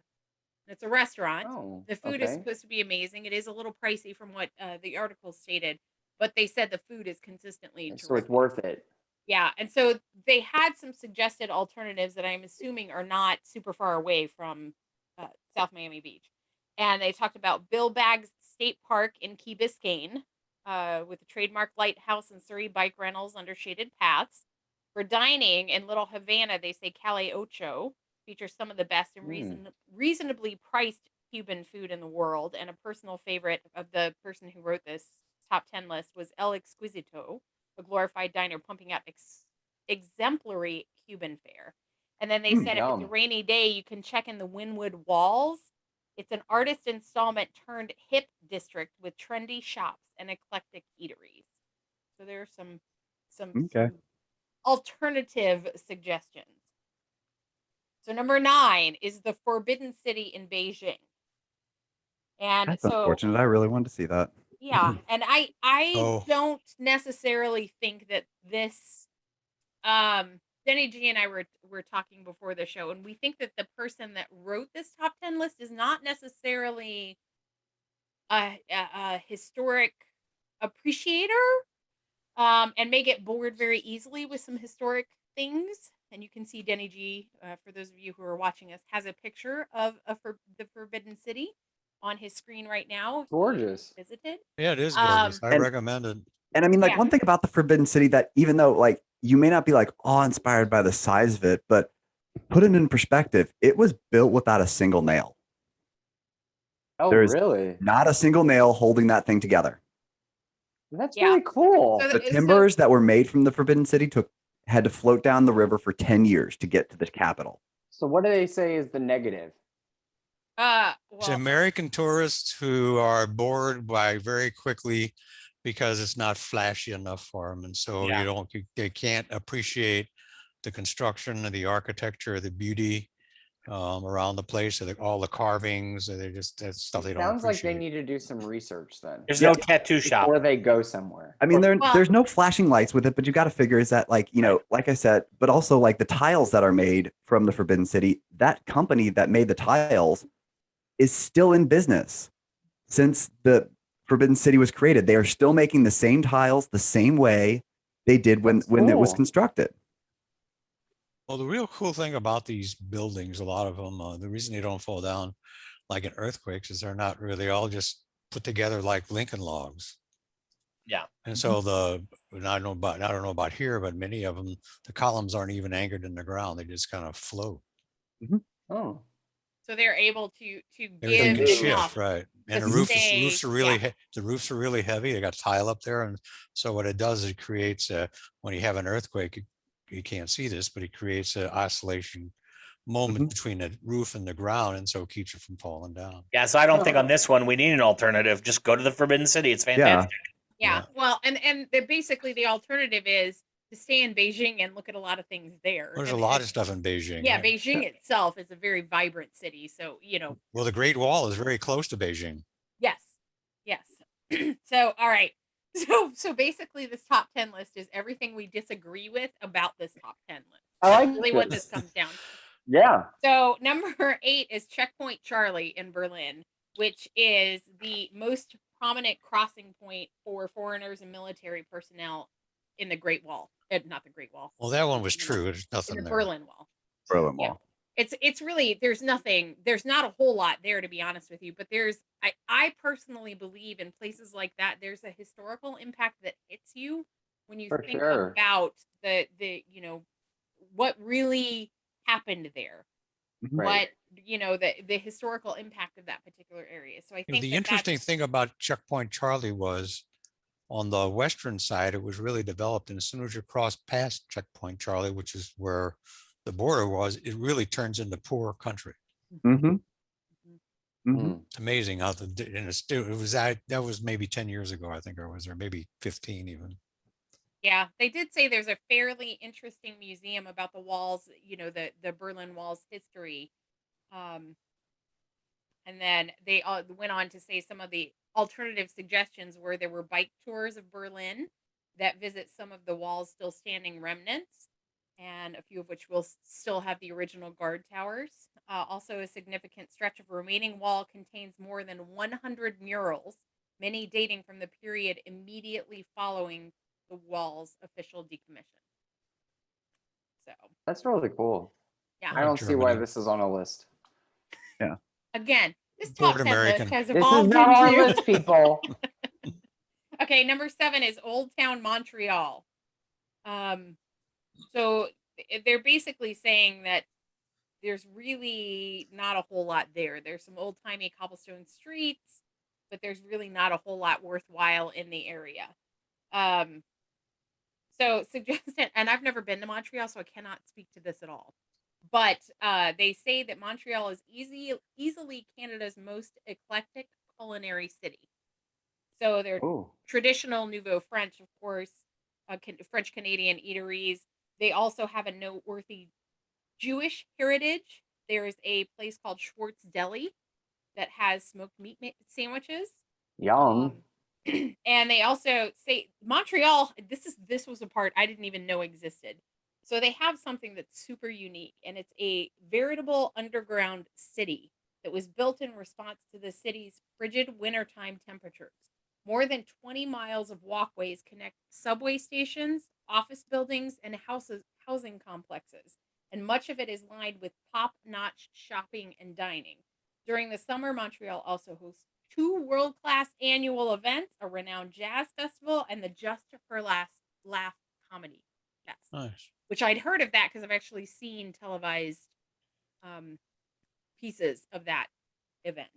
It's a restaurant. Oh, The food is okay. supposed to be amazing. It is a little pricey from what the article stated, but they said the food is consistently So it's terrific. worth it. Yeah, and so they had some suggested alternatives that I'm assuming are not super far away from South Miami Beach. And they talked about Bill Baggs State Park in Key Biscayne, with a trademark lighthouse and Surrey bike rentals under shaded paths. For dining in Little Havana, they say Calle Ocho features some of the best and reasonably priced Cuban food in the world. And a personal favorite of the person who wrote this top 10 list was El Exquisito, a glorified diner pumping out exemplary Cuban fare. And then they said if it's a Yum. rainy day, you can check in the Wynwood Walls. It's an artist installment turned hip district with trendy shops and eclectic eateries. So there are some alternative suggestions. So number 9 is the Forbidden City in Beijing. And That's so unfortunate. I really wanted to see that. yeah, and I Oh. don't necessarily think that this Denny G and I were talking before the show, and we think that the person that wrote this top 10 list is not necessarily a historic appreciator, and may get bored very easily with some historic things. And you can see Denny G, for those of you who are watching us, has a picture of the Forbidden City. on his screen right now. Gorgeous. Visited. Yeah, it is gorgeous. I And- recommend it. And I mean, like Yeah. one thing about the Forbidden City that even though like you may not be like awe-inspired by the size of it, but put it in perspective, it was built without a single nail. Oh, There's really? not a single nail holding that thing together. That's Yeah. really cool. So The timbers that were made from the Forbidden City had to float down the river for 10 years to get to the capital. So what do they say is the negative? It's Well, American tourists who are bored by very quickly because it's not flashy enough for them, and so Yeah. they can't appreciate the construction and the architecture, the beauty around the place, so all the carvings. That's stuff they don't Sounds like appreciate. they need to do some research then There's no tattoo shop. before they go somewhere. I mean, Well- there's no flashing lights with it, but you got to figure is that like, you know, like I said, but also like the tiles that are made from the Forbidden City, that company that made the tiles is still in business since the Forbidden City was created. They are still making the same tiles the same way they did when That's it was cool. constructed. Well, the real cool thing about these buildings, a lot of them, the reason they don't fall down like in earthquakes is they're not really all just put together like Lincoln logs. Yeah. And so and I don't know about here, but many of them, the columns aren't even anchored in the ground. They just kind of float. Oh, so they're able to Everything give can enough. shift, right? And to the stay- roofs are really the roofs are really heavy. They got tile up there, and so what it does is it creates when you have an earthquake, you can't see this, but it creates an oscillation moment between the roof and the ground, and so it keeps it from falling down. Yeah, so I don't think on this one we need an alternative. Just go to the Forbidden City. It's Yeah. fantastic. Yeah. Well, and basically the alternative is to stay in Beijing and look at a lot of things there. There's a And- lot and- of stuff in Beijing. Yeah, Beijing itself is a very vibrant city. So, Well, the Great Wall is very close to Beijing. yes. So, all right. So basically this top 10 list is everything we disagree with about this top 10 list. I like Really what this. this comes down to. Yeah. So number 8 is Checkpoint Charlie in Berlin, which is the most prominent crossing point for foreigners and military personnel in the Great Wall. Not the Great Wall. Well, that one was in the- true. There's In nothing the there. Berlin Wall. Berlin Yeah. Wall. It's really there's not a whole lot there, to be honest with you, but I personally believe in places like that there's a historical impact that hits you when you For think sure. about the what really happened there, Right. what the historical impact of that particular area. So I You know, think the that interesting that's- thing about Checkpoint Charlie was on the western side, it was really developed. And as soon as you cross past Checkpoint Charlie, which is where the border was, it really turns into poor country. Mm-hmm. Mm. It's amazing how that was maybe 10 years ago, I think, or maybe 15 even. Yeah, they did say there's a fairly interesting museum about the walls, the Berlin Wall's history. And then they went on to say some of the alternative suggestions were there were bike tours of Berlin that visit some of the wall's still standing remnants, and a few of which will still have the original guard towers. Also, a significant stretch of remaining wall contains more than 100 murals, many dating from the period immediately following the wall's official decommission. So, That's really cool. yeah. I don't see why Germany. this is on a list. Again, this Bored top 10 American. list has This is evolved not our into... list, people. Okay, number 7 is Old Town Montreal. So they're basically saying that there's really not a whole lot there. There's some old-timey cobblestone streets, but there's really not a whole lot worthwhile in the area. So suggested, and I've never been to Montreal, so I cannot speak to this at all. But they say that Montreal is easily Canada's most eclectic culinary city. So they're Oh, traditional Nouveau French, of course, French Canadian eateries. They also have a noteworthy Jewish heritage. There's a place called Schwartz Deli that has smoked meat sandwiches. yum. And they also say Montreal, this was a part I didn't even know existed. So they have something that's super unique, and it's a veritable underground city that was built in response to the city's frigid wintertime temperatures. More than 20 miles of walkways connect subway stations, office buildings, and housing complexes, and much of it is lined with top-notch shopping and dining. During the summer, Montreal also hosts 2 world-class annual events, a renowned jazz festival, and the Just for Laugh Comedy Fest. Nice. Which I'd heard of that because I've actually seen televised pieces of that event.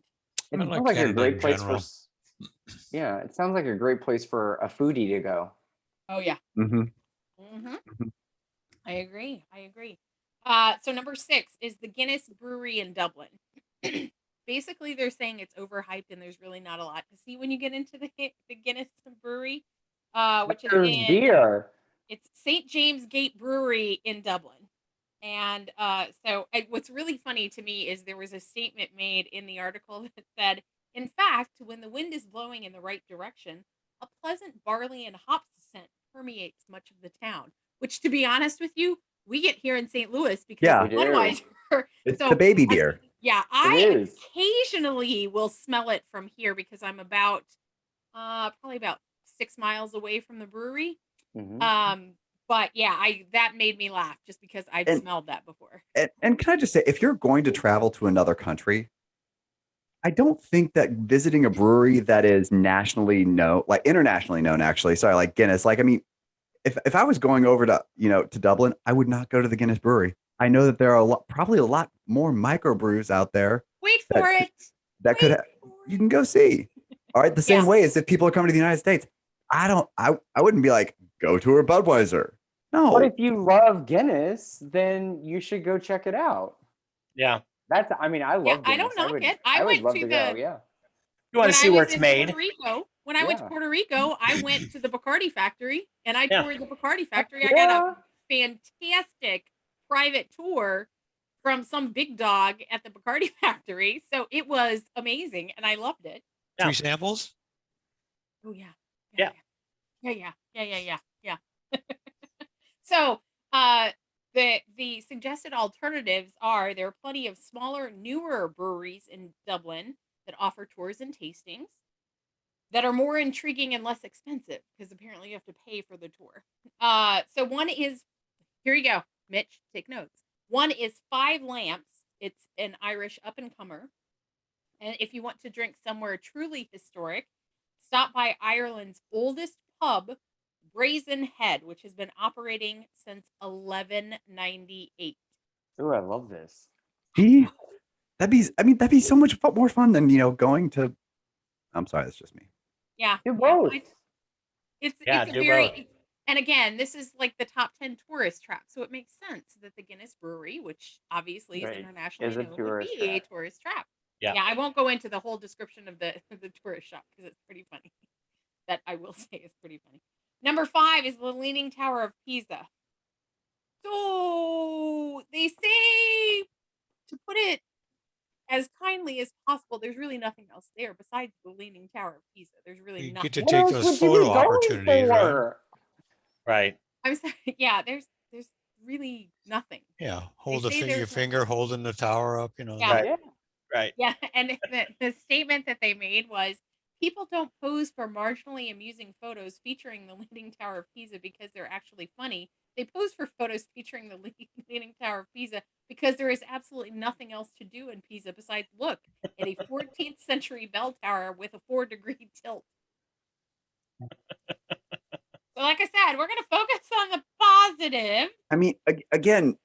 It I sounds like like a Canada great in place general. yeah, it sounds like a great place for a foodie to go. Oh yeah. Mm-hmm. Mm-hmm. I agree. So number 6 is the Guinness Brewery in Dublin. Basically, they're saying it's overhyped and there's really not a lot to see when you get into the Guinness Brewery, which is There's in beer. it's St. James Gate Brewery in Dublin. And what's really funny to me is there was a statement made in the article that said, in fact, when the wind is blowing in the right direction, a pleasant barley and hops scent permeates much of the town, which, to be honest with you, we get here in St. Louis because Yeah. of Budweiser. It's the baby beer. I occasionally will smell it from here because I'm about probably about 6 miles away from the brewery. Mm-hmm. But yeah, that made me laugh just because I've smelled that before. And can I just say, if you're going to travel to another country, I don't think that visiting a brewery that is nationally known, like internationally known, actually, sorry, like Guinness, like, I mean, if I was going over to, to Dublin, I would not go to the Guinness Brewery. I know that there are probably a lot more microbrews out there. Wait for it. You can go see. All right. The same way as if people are coming to the United States, I wouldn't be like, go to a Budweiser. No. But if you love Guinness, then you should go check it out. Yeah. I love Guinness. I don't knock it. I would love to go, yeah. You want to see where it's made. When I went to Puerto Rico, I went to the Bacardi factory and I toured the Bacardi factory. I Yeah. got a fantastic private tour from some big dog at the Bacardi factory. So it was amazing and I loved it. Yeah. Free samples? Oh yeah. Yeah. So the suggested alternatives are there are plenty of smaller, newer breweries in Dublin that offer tours and tastings that are more intriguing and less expensive because apparently you have to pay for the tour. So one is, here you go, Mitch, take notes. One is Five Lamps. It's an Irish up-and-comer. And if you want to drink somewhere truly historic, stop by Ireland's oldest pub, Brazen Head, which has been operating since 1198. Ooh, I love this. See? That'd be so much more fun than, going to, I'm sorry, that's just me. Yeah. Do both. It's do a very, both. and again, this is like the top 10 tourist trap. So it makes sense that the Guinness Brewery, which obviously is internationally Is a known, tourist would be a trap. tourist trap. Yeah. I won't go into the whole description of the tourist shop because it's pretty funny. That I will say is pretty funny. Number 5 is the Leaning Tower of Pisa. So they say, to put it as kindly as possible, there's really nothing else there besides the Leaning Tower of Pisa. There's really You nothing. get to What take else those would you photo be going opportunities, right? for? Right. I'm sorry. Yeah, there's really nothing. Yeah, hold say your there's finger holding the tower up, Yeah. Right. Yeah. Right. Yeah, and the statement that they made was, people don't pose for marginally amusing photos featuring the Leaning Tower of Pisa because they're actually funny. They pose for photos featuring the Leaning Tower of Pisa because there is absolutely nothing else to do in Pisa besides look at a 14th century bell tower with a 4-degree tilt. So like I said, we're going to focus on the positive. I mean, again,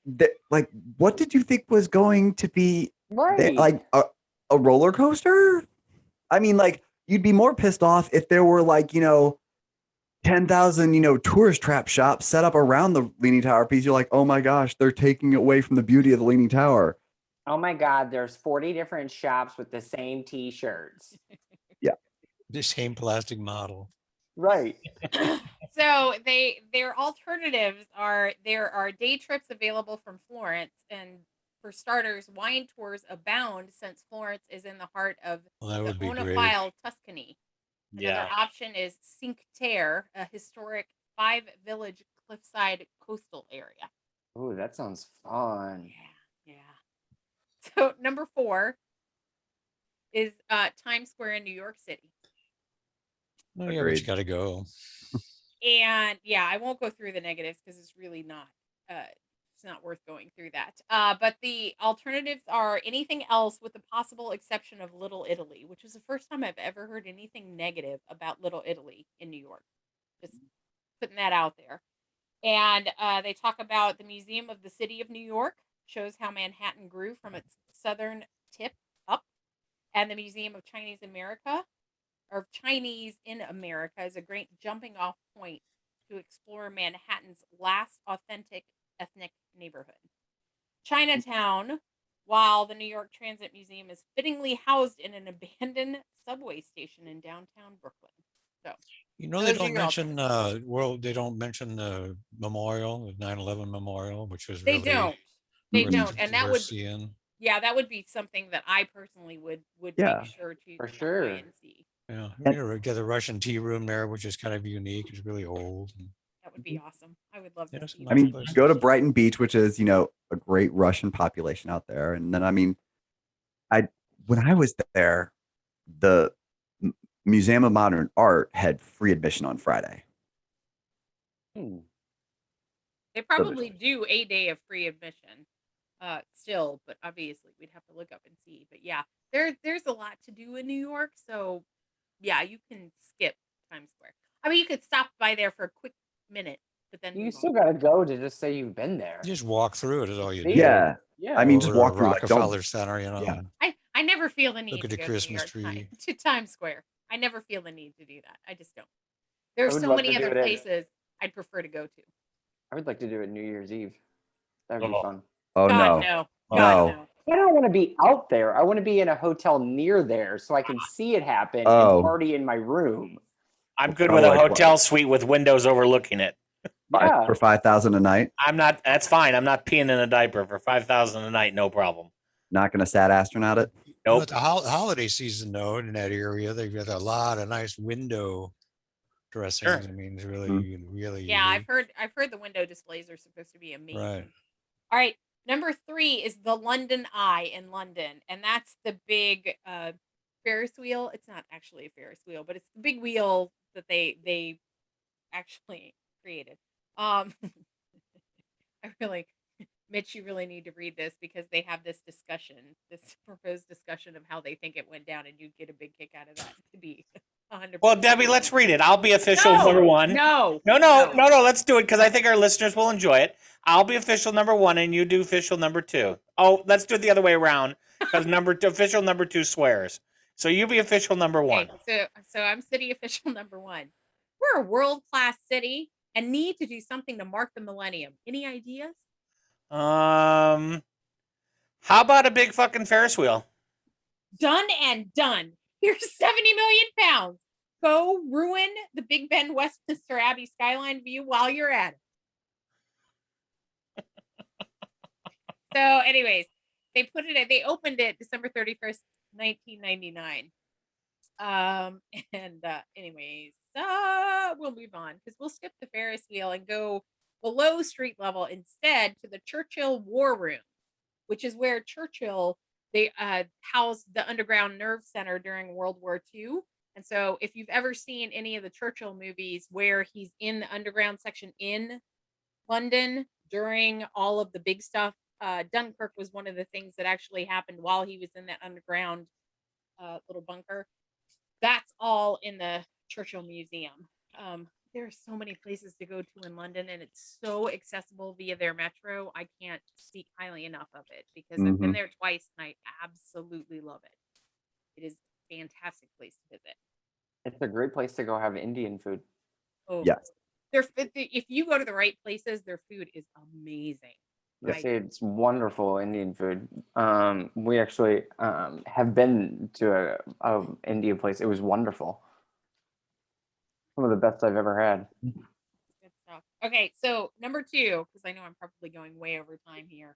like, what did you think was going to be Right. like a roller coaster? I mean, like, you'd be more pissed off if there were like, 10,000, tourist trap shops set up around the Leaning Tower piece. You're like, oh my gosh, they're taking away from the beauty of the Leaning Tower. Oh my God, there's 40 different shops with the same t-shirts. Yeah. The same plastic model. Right. So their alternatives are, there are day trips available from Florence, and for starters, wine tours abound since Florence is in the heart of Well, that the would be great. Oenophile Tuscany. Another Yeah. option is Cinque Terre, a historic 5-village cliffside coastal area. Ooh, that sounds fun. Yeah. So number 4 is Times Square in New York City. Oh, yeah, but you Agreed. got to go. And yeah, I won't go through the negatives because it's really not It's not worth going through that. But the alternatives are anything else with the possible exception of Little Italy, which is the first time I've ever heard anything negative about Little Italy in New York. Just putting that out there. And they talk about the Museum of the City of New York, shows how Manhattan grew from its southern tip up. And the Museum of Chinese America, or Chinese in America, is a great jumping off point to explore Manhattan's last authentic ethnic neighborhood. Chinatown, while the New York Transit Museum is fittingly housed in an abandoned subway station in downtown Brooklyn. So, They those are don't your mention they don't mention the memorial, the 9/11 memorial, which was they really don't. They Mhm. don't, and that worth would seeing. yeah, that would be something that I personally would Yeah. make sure to For stop by sure. and see. Yeah, And- you get the Russian tea room there, which is kind of unique. It's really old. That would be awesome. I would love Yeah, to some see I nice that. mean, go to Brighton Beach, which is, a great Russian population out there. And then, I mean, when I was there, the Museum of Modern Art had free admission on Friday. Hmm. They probably do a day of free admission, still, but obviously we'd have to look up and see. But yeah, there's a lot to do in New York, so yeah, you can skip Times Square. I mean, you could stop by there for a quick minute, but then You move still on. gotta go to just say you've been there. You just walk through it is all you See do. it. Yeah. Yeah. I mean, just Over walk through, like, don't- Rockefeller Center, Yeah. I never feel the need at to the go Christmas to New York tree. to Times Square. I never feel the need to do that. I just don't. There are would so love many to do other it at- places I'd prefer to go to. I would like to do it New Year's Eve. That would be Oh. fun. Oh, God, no. no. No. God, no. I don't want to be out there. I want to be in a hotel near there so I can see it happen Oh. and party in my room. I'm good Oh, with a like what? hotel suite with windows overlooking it. Yeah. For 5,000 a night, I'm not. That's fine. I'm not peeing in a diaper for 5,000 a night. No problem. not going to sad astronaut it. Nope. At the holiday season, though, in that area, they've got a lot of nice window dressings. Sure. I mean, it's really, really Yeah, unique. I've heard the window displays are supposed to be amazing. Right. All right, number 3 is the London Eye in London, and that's the big Ferris wheel. It's not actually a Ferris wheel, but it's the big wheel that they actually created. I really, Mitch, you really need to read this because they have this proposed discussion of how they think it went down, and you'd get a big kick out of that to be 100%. Well, Debbie, let's read it. I'll be official number one. No. No. Let's do it because I think our listeners will enjoy it. I'll be official number 1, and you do official number 2. Oh, let's do it the other way around because official number 2 swears. So you be official number 1. Okay, so I'm city official number 1. We're a world-class city and need to do something to mark the millennium. Any ideas? How about a big fucking Ferris wheel? Done and done. Here's 70 million pounds. Go ruin the Big Ben Westminster Abbey skyline view while you're at it. So, anyways, they opened it December 31st, 1999. Anyways, we'll move on because we'll skip the Ferris wheel and go below street level instead to the Churchill War Room, which is where Churchill they housed the Underground Nerve Center during World War II. And so if you've ever seen any of the Churchill movies where he's in the underground section in London during all of the big stuff, Dunkirk was one of the things that actually happened while he was in that underground little bunker. That's all in the Churchill Museum. There are so many places to go to in London, and it's so accessible via their metro. I can't speak highly enough of it because I've been there twice and I absolutely love it. It is a fantastic place to visit. It's a great place to go have Indian food. Oh, Yes. If you go to the right places, their food is amazing. Yes, it's wonderful Indian food. We actually have been to a Indian place. It was wonderful. Some of the best I've ever had. Good stuff. Okay, so number 2, because I know I'm probably going way over time here.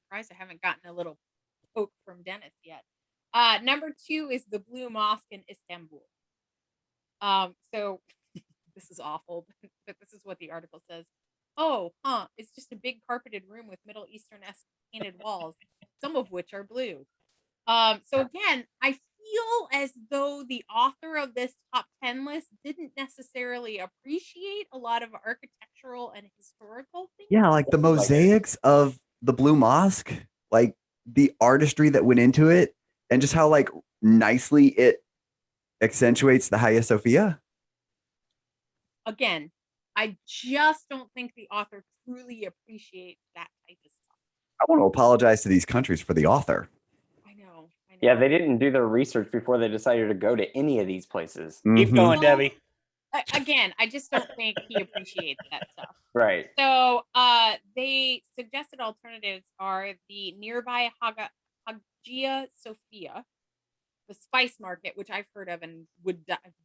Surprised I haven't gotten a little poke from Dennis yet. Number 2 is the Blue Mosque in Istanbul. So this is awful, but this is what the article says. Oh, it's just a big carpeted room with Middle Eastern-esque painted walls, some of which are blue. So again, I feel as though the author of this top 10 list didn't necessarily appreciate a lot of architectural and historical things Yeah, like the mosaics of the Blue Mosque, like the artistry that went into it, and just how like nicely it accentuates the Hagia Sophia. Again, I just don't think the author truly appreciates that type of stuff. I want to apologize to these countries for the author. I know. Yeah, they didn't do their research before they decided to go to any of these places. Keep going, Debbie. Again, I just don't think he appreciates that stuff. Right. So they suggested alternatives are the nearby Hagia Sophia, the spice market, which I've heard of and would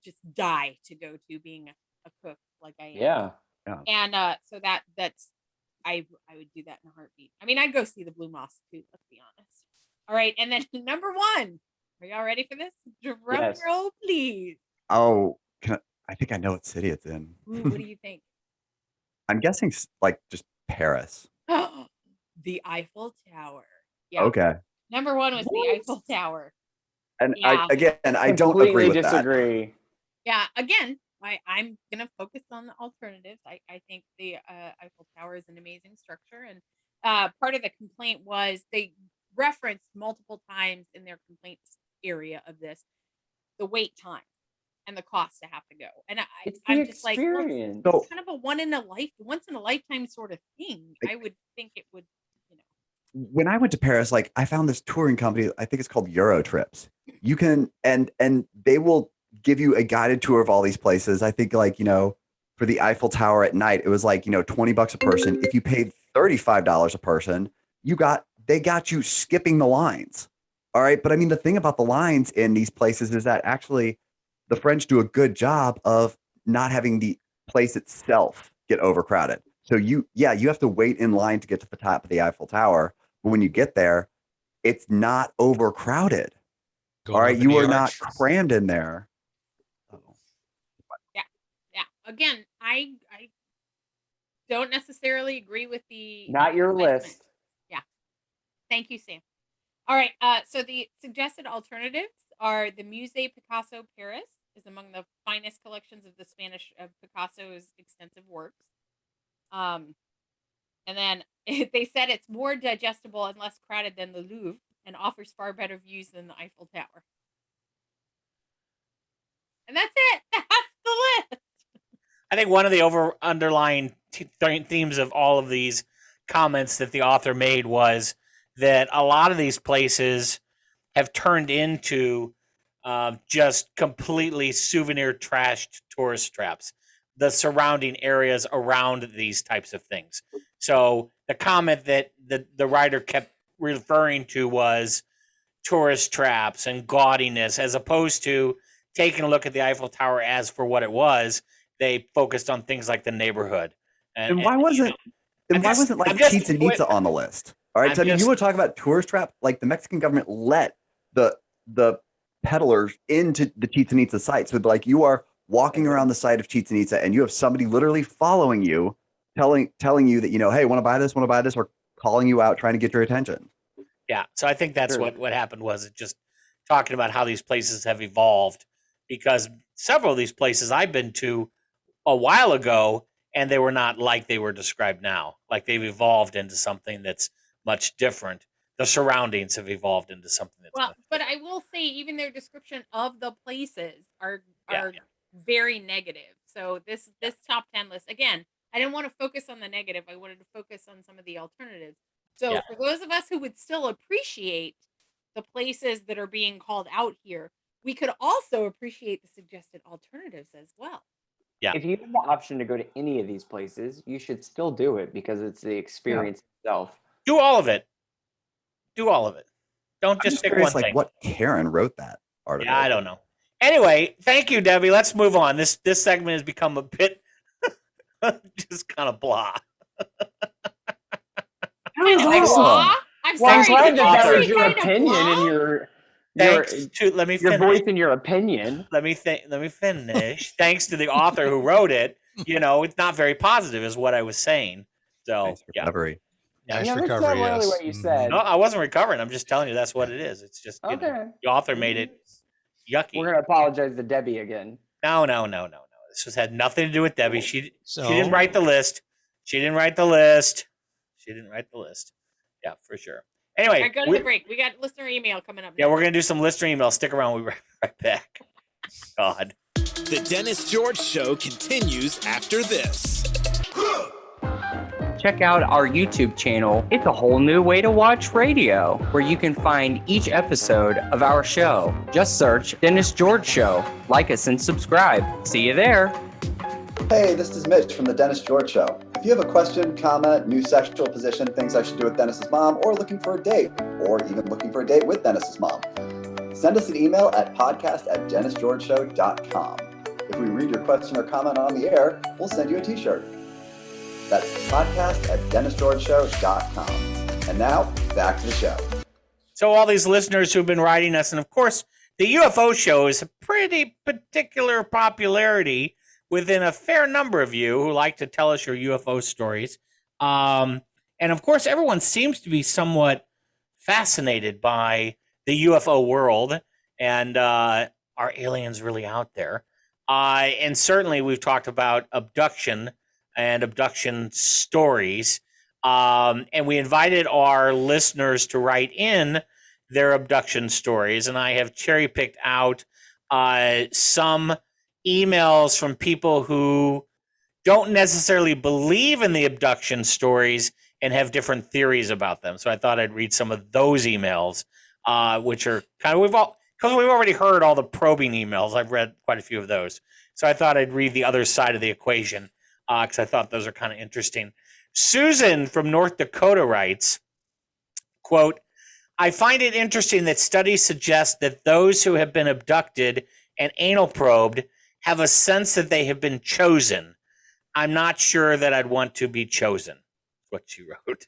just die to go to, being a cook like I am. Yeah. And so that's I would do that in a heartbeat. I mean, I'd go see the Blue Mosque too, let's be honest. All right, and then number 1. Are y'all ready for this? Drum roll, please. Oh, I think I know what city it's in. Ooh, what do you think? I'm guessing like just Paris. The Eiffel Tower. Yeah. Okay. Number 1 was the Eiffel Tower. And Yeah. I don't agree with disagree. that. Yeah, again, I'm gonna focus on the alternatives. I think the Eiffel Tower is an amazing structure, and part of the complaint was they referenced multiple times in their complaints area of this the wait time and the cost to have to go. And I'm just like, well, it's kind of a once in a lifetime sort of thing. I would think it would, When I went to Paris, like I found this touring company, I think it's called Euro Trips. You can and they will give you a guided tour of all these places. I think like, for the Eiffel Tower at night, it was like, $20 a person. If you paid $35 a person, they got you skipping the lines. All right. But I mean, the thing about the lines in these places is that actually the French do a good job of not having the place itself get overcrowded. So you have to wait in line to get to the top of the Eiffel Tower. But when you get there, it's not overcrowded. All right. You are not crammed in there. Yeah. Again, I don't necessarily agree with the not your assessment. list. Yeah. Thank you, Sam. All right. So the suggested alternatives are the Musée Picasso Paris is among the finest collections of Picasso's extensive works. And then they said it's more digestible and less crowded than the Louvre and offers far better views than the Eiffel Tower. And that's it. That's the list. I think one of the underlying themes of all of these comments that the author made was that a lot of these places have turned into just completely souvenir trashed tourist traps, the surrounding areas around these types of things. So the comment that the writer kept referring to was tourist traps and gaudiness, as opposed to taking a look at the Eiffel Tower as for what it was. They focused on things like the neighborhood. And why wasn't like Chichen Itza on the list? All right. So I mean, you want to talk about tourist trap? Like the Mexican government let the peddlers into the Chichen Itza site. So like you are walking around the site of Chichen Itza and you have somebody literally following you, telling you that, hey, want to buy this, or calling you out, trying to get your attention. Yeah. So I think that's what happened was it just talking about how these places have evolved, because several of these places I've been to a while ago, and they were not like they were described now. Like they've evolved into something that's much different. The surroundings have evolved into something that's much but I will say even their description of the places are very negative. So this top 10 list, again, I didn't want to focus on the negative. I wanted to focus on some of the alternatives. So for those of us who would still appreciate the places that are being called out here, we could also appreciate the suggested alternatives as well. Yeah. If you have the option to go to any of these places, you should still do it because it's the experience itself. Do all of it. Don't just pick one like thing. What Karen wrote that article. Yeah, I don't know. Anyway, thank you, Debbie. Let's move on. This segment has become a bit just kind of blah. Blah? I'm sorry. I'm glad that was your kind of opinion blah? and your let me your finish. voice and your opinion. Let me finish. Thanks to the author who wrote it, it's not very positive, is what I was saying. So nice recovery. Nice That's recovery. not really Yes. what you said. No, I wasn't recovering. I'm just telling you that's what it is. It's just the author made it yucky. We're gonna apologize to Debbie again. No. This had nothing to do with Debbie. She didn't write the list. She didn't write the list. Yeah, for sure. Anyway, All right, go to the break. We got listener email coming up. Yeah, we're going to do some listener emails. Stick around. We'll be right back. God. The Dennis George Show continues after this. Check out our YouTube channel. It's a whole new way to watch radio, where you can find each episode of our show. Just search Dennis George Show. Like us and subscribe. See you there. Hey, this is Mitch from the Dennis George Show. If you have a question, comment, new sexual position, things I should do with Dennis's mom, or looking for a date, or even looking for a date with Dennis's mom, send us an email at podcast@dennisgeorgeshow.com. If we read your question or comment on the air, we'll send you a t-shirt. That's podcast@dennisgeorgeshow.com. And now, back to the show. So all these listeners who've been writing us, and of course, the UFO show is a pretty particular popularity within a fair number of you who like to tell us your UFO stories. And of course, everyone seems to be somewhat fascinated by the UFO world and are aliens really out there? And certainly we've talked about abduction and abduction stories. And we invited our listeners to write in their abduction stories. And I have cherry picked out some emails from people who don't necessarily believe in the abduction stories and have different theories about them. So I thought I'd read some of those emails, which are kind of, because we've already heard all the probing emails. I've read quite a few of those. So I thought I'd read the other side of the equation, because I thought those are kind of interesting. Susan from North Dakota writes, quote, I find it interesting that studies suggest that those who have been abducted and anal probed have a sense that they have been chosen. I'm not sure that I'd want to be chosen. That's what she wrote.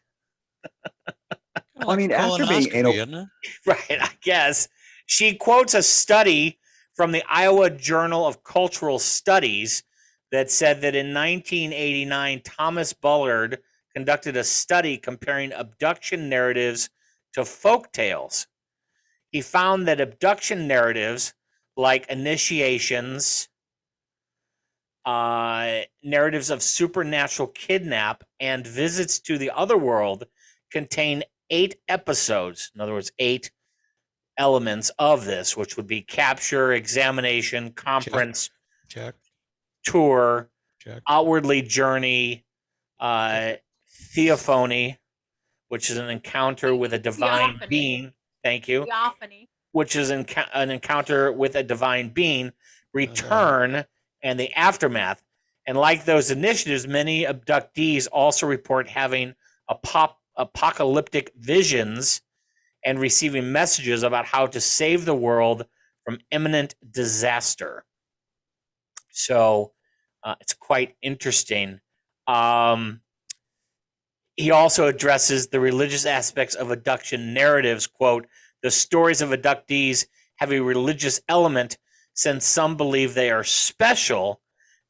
I mean, after being anal, right, I guess. She quotes a study from the Iowa Journal of Cultural Studies that said that in 1989, Thomas Bullard conducted a study comparing abduction narratives to folk tales. He found that abduction narratives like initiations, narratives of supernatural kidnap, and visits to the other world contain 8 episodes. In other words, 8 elements of this, which would be capture, examination, conference, check, tour, check, outwardly journey, theophany, which is an encounter with a divine being. Thank you. Theophany. Which is an encounter with a divine being, return, and the aftermath. And like those initiatives, many abductees also report having apocalyptic visions and receiving messages about how to save the world from imminent disaster. So it's quite interesting. He also addresses the religious aspects of abduction narratives. Quote, the stories of abductees have a religious element since some believe they are special,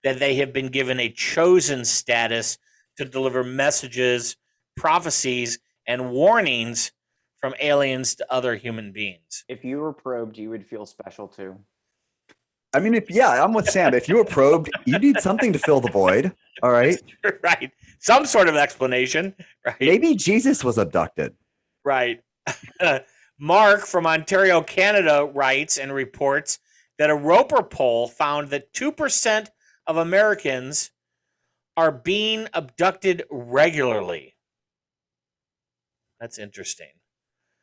that they have been given a chosen status to deliver messages, prophecies, and warnings from aliens to other human beings. If you were probed, you would feel special too. I mean, I'm with Sam. If you were probed, you need something to fill the void. All right. Right. Some sort of explanation. Right. Maybe Jesus was abducted. Right. Mark from Ontario, Canada writes and reports that a Roper poll found that 2% of Americans are being abducted regularly. That's interesting.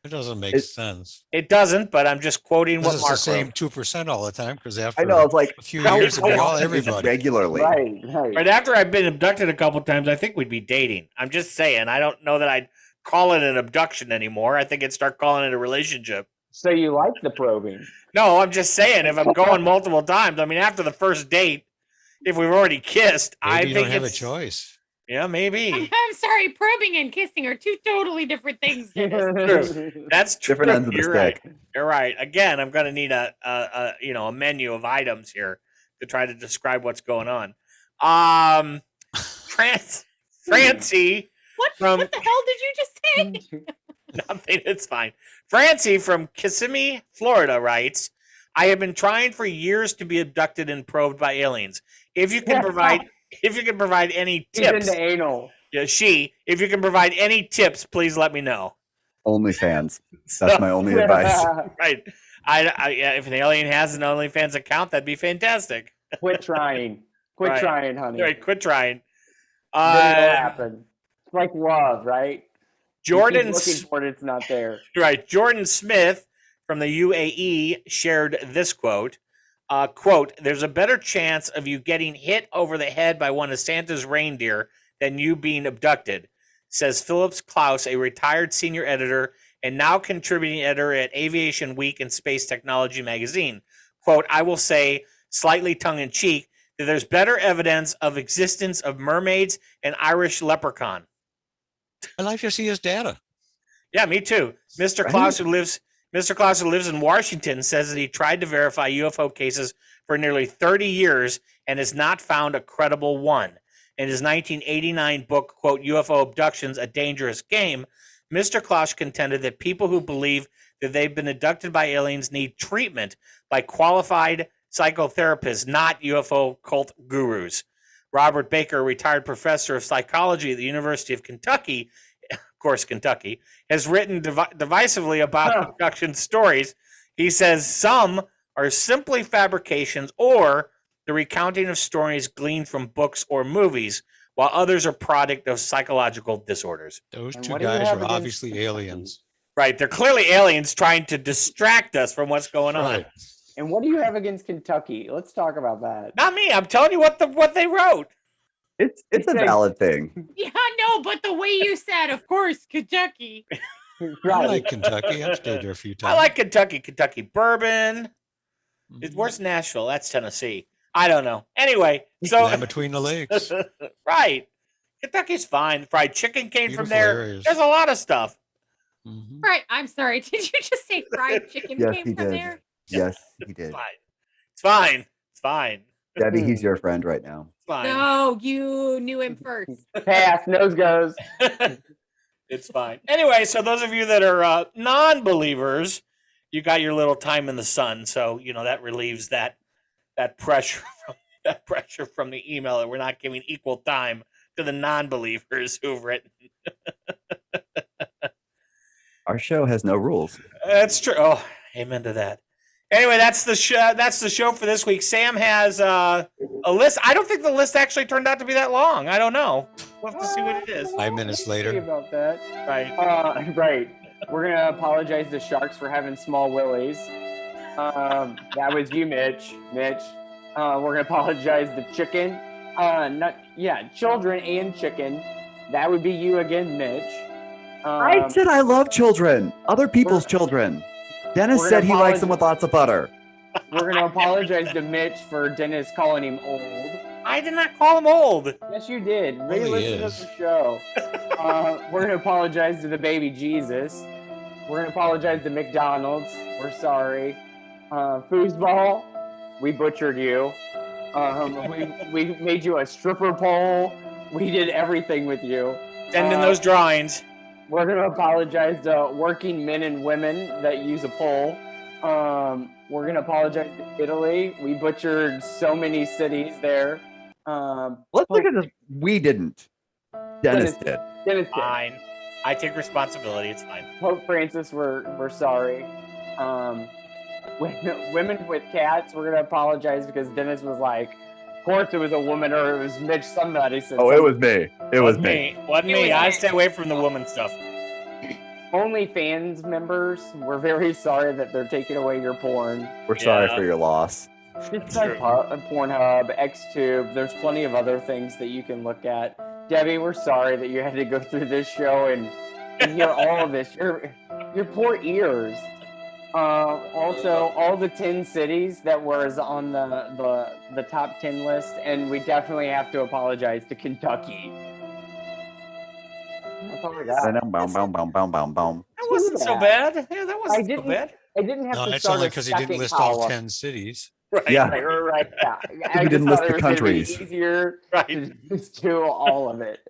It doesn't make sense. It doesn't, but I'm just quoting what It's Mark the same wrote. 2% all the time, because after I know. It's like a few years ago, everybody regularly. Right after I've been abducted a couple times, I think we'd be dating. I'm just saying. I don't know that I'd call it an abduction anymore. I think I'd start calling it a relationship. So you like the probing? No, I'm just saying. If I'm going multiple times, I mean, after the first date, if we've already kissed, maybe I you think don't have a it's choice. Yeah, maybe. I'm sorry, probing and kissing are 2 totally different things. True. That's true. Different ends of the You're stick. right. You're right. Again, I'm going to need a menu of items here to try to describe what's going on. Francie. What the hell did you just say? Nothing. It's fine. Francie from Kissimmee, Florida writes, I have been trying for years to be abducted and probed by aliens. If you can provide if you can provide any He's tips, into anal. yeah, if you can provide any tips, please let me know. OnlyFans. So- That's my only advice. Right. Yeah, if an alien has an OnlyFans account, that'd be fantastic. Quit trying. Quit Right. trying, honey. Right, quit trying. Then it'll happen. It's like love, right? Jordan, You keep looking for it, it's not there. right. Jordan Smith from the UAE shared this quote. Quote, there's a better chance of you getting hit over the head by one of Santa's reindeer than you being abducted, says Phillips Klaus, a retired senior editor and now contributing editor at Aviation Week and Space Technology magazine. Quote, I will say, slightly tongue-in-cheek, that there's better evidence of existence of mermaids and Irish leprechaun. I like to see his data. Yeah, me too. Mr. Klaus, who lives in Washington, says that he tried to verify UFO cases for nearly 30 years and has not found a credible one. In his 1989 book, quote, UFO Abductions, A Dangerous Game, Mr. Klaus contended that people who believe that they've been abducted by aliens need treatment by qualified psychotherapists, not UFO cult gurus. Robert Baker, a retired professor of psychology at the University of Kentucky, of course, Kentucky, has written divisively about abduction stories. He says some are simply fabrications or the recounting of stories gleaned from books or movies, while others are product of psychological disorders. Those And two what do you guys have are against obviously Kentucky? aliens. Right, they're clearly aliens trying to distract us from what's going on. Right. And what do you have against Kentucky? Let's talk about that. Not me. I'm telling you what they wrote. It's a said- valid thing. Yeah, no, but the way you said, of course, Kentucky. I Right. like Kentucky. I've stayed there a few times. I like Kentucky bourbon. Where's Nashville? That's Tennessee. I don't know. Anyway, so Land between the lakes. right, Kentucky's fine. Fried chicken came from Beautiful there. areas. There's a lot of stuff. Mhm. Right. I'm sorry. Did you just say fried chicken Yes, came he from did. there? Yes, he It's did. fine. It's fine. It's fine. Debbie, he's your friend right now. It's fine. No, you knew him first. Pass. Nose goes. It's fine. Anyway, so those of you that are non-believers, you got your little time in the sun, so that relieves that pressure from the email that we're not giving equal time to the non-believers who've written. Our show has no rules. That's true. Oh, amen to that. Anyway, that's the show. That's the show for this week. Sam has a list. I don't think the list actually turned out to be that long. I don't know. We'll have to see what it is. 5 minutes Sorry later. about that. Right. Right. We're gonna apologize to Sharks for having small willies. That was you, Mitch. We're gonna apologize to Chicken. Children and Chicken. That would be you again, Mitch. I said I love children. Other people's children. Dennis we're said gonna he likes them with lots of butter. We're gonna apologize to Mitch for Dennis calling him old. I did not call him old. Yes, you did. he Re-listen to is. the show. We're gonna apologize to the baby Jesus. We're gonna apologize to McDonald's. We're sorry. Foosball, we butchered you. We made you a stripper pole. We did everything with you. Send in those drawings. We're gonna apologize to working men and women that use a pole. We're gonna apologize to Italy. We butchered so many cities there. Let's look at this. We didn't. Dennis did. Dennis did. Fine. I take responsibility. It's fine. Pope Francis, we're sorry. Women with cats, we're gonna apologize because Dennis was like, of course it was a woman or it was Mitch. Somebody said. Oh, it was me. It was me. Wasn't It me. was I me. stay away from the woman stuff. OnlyFans members, we're very sorry that they're taking away your porn. We're sorry Yeah. for your loss. It's like Pornhub, Xtube. There's plenty of other things that you can look at. Debbie, we're sorry that you had to go through this show and hear all of this. Your poor ears. Also, all the 10 cities that was on the top 10 list, and we definitely have to apologize to Kentucky. That's all I got. Boom. That wasn't so bad. Yeah, that wasn't so bad. I didn't have No, to that's start only a because he didn't second list all column. 10 cities. Right. Yeah. Right. Yeah. I You didn't just list thought the it was gonna be countries. easier Right. to just do all of it.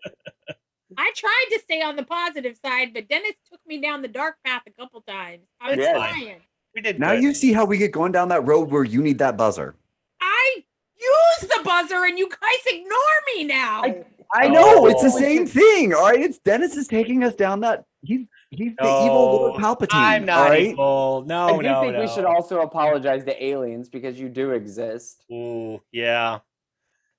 I tried to stay on the positive side, but Dennis took me down the dark path a couple times. I'm It's fine. trying. We did Now good. you see how we get going down that road where you need that buzzer. I use the buzzer and you guys ignore me now. I know it's the Oh. same thing. All right, it's Dennis is taking us down that. He's the evil Lord Palpatine. I'm not all right? evil. No, I do no, think no. we should also apologize to aliens because you do exist. Ooh, yeah.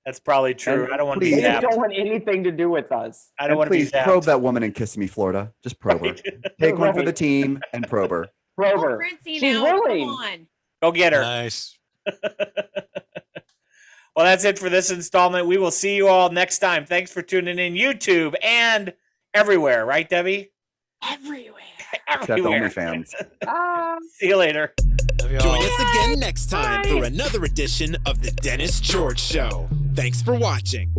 That's probably true. And I don't want to be please- They zapped. don't want anything to do with us. I don't And want to be please zapped. probe that woman in Kissimmee, Florida. Just probe her. Take one for the Right. team and probe her. Oh, Rover. Fritzy She's now. willing. Come on. Go get her. Nice. Well, that's it for this installment. We will see you all next time. Thanks for tuning in, YouTube and everywhere. Right, Debbie? Everywhere. Except Everywhere. OnlyFans. See you later. Love y'all. Join us again next time for another edition of The Dennis George Show. Thanks for watching.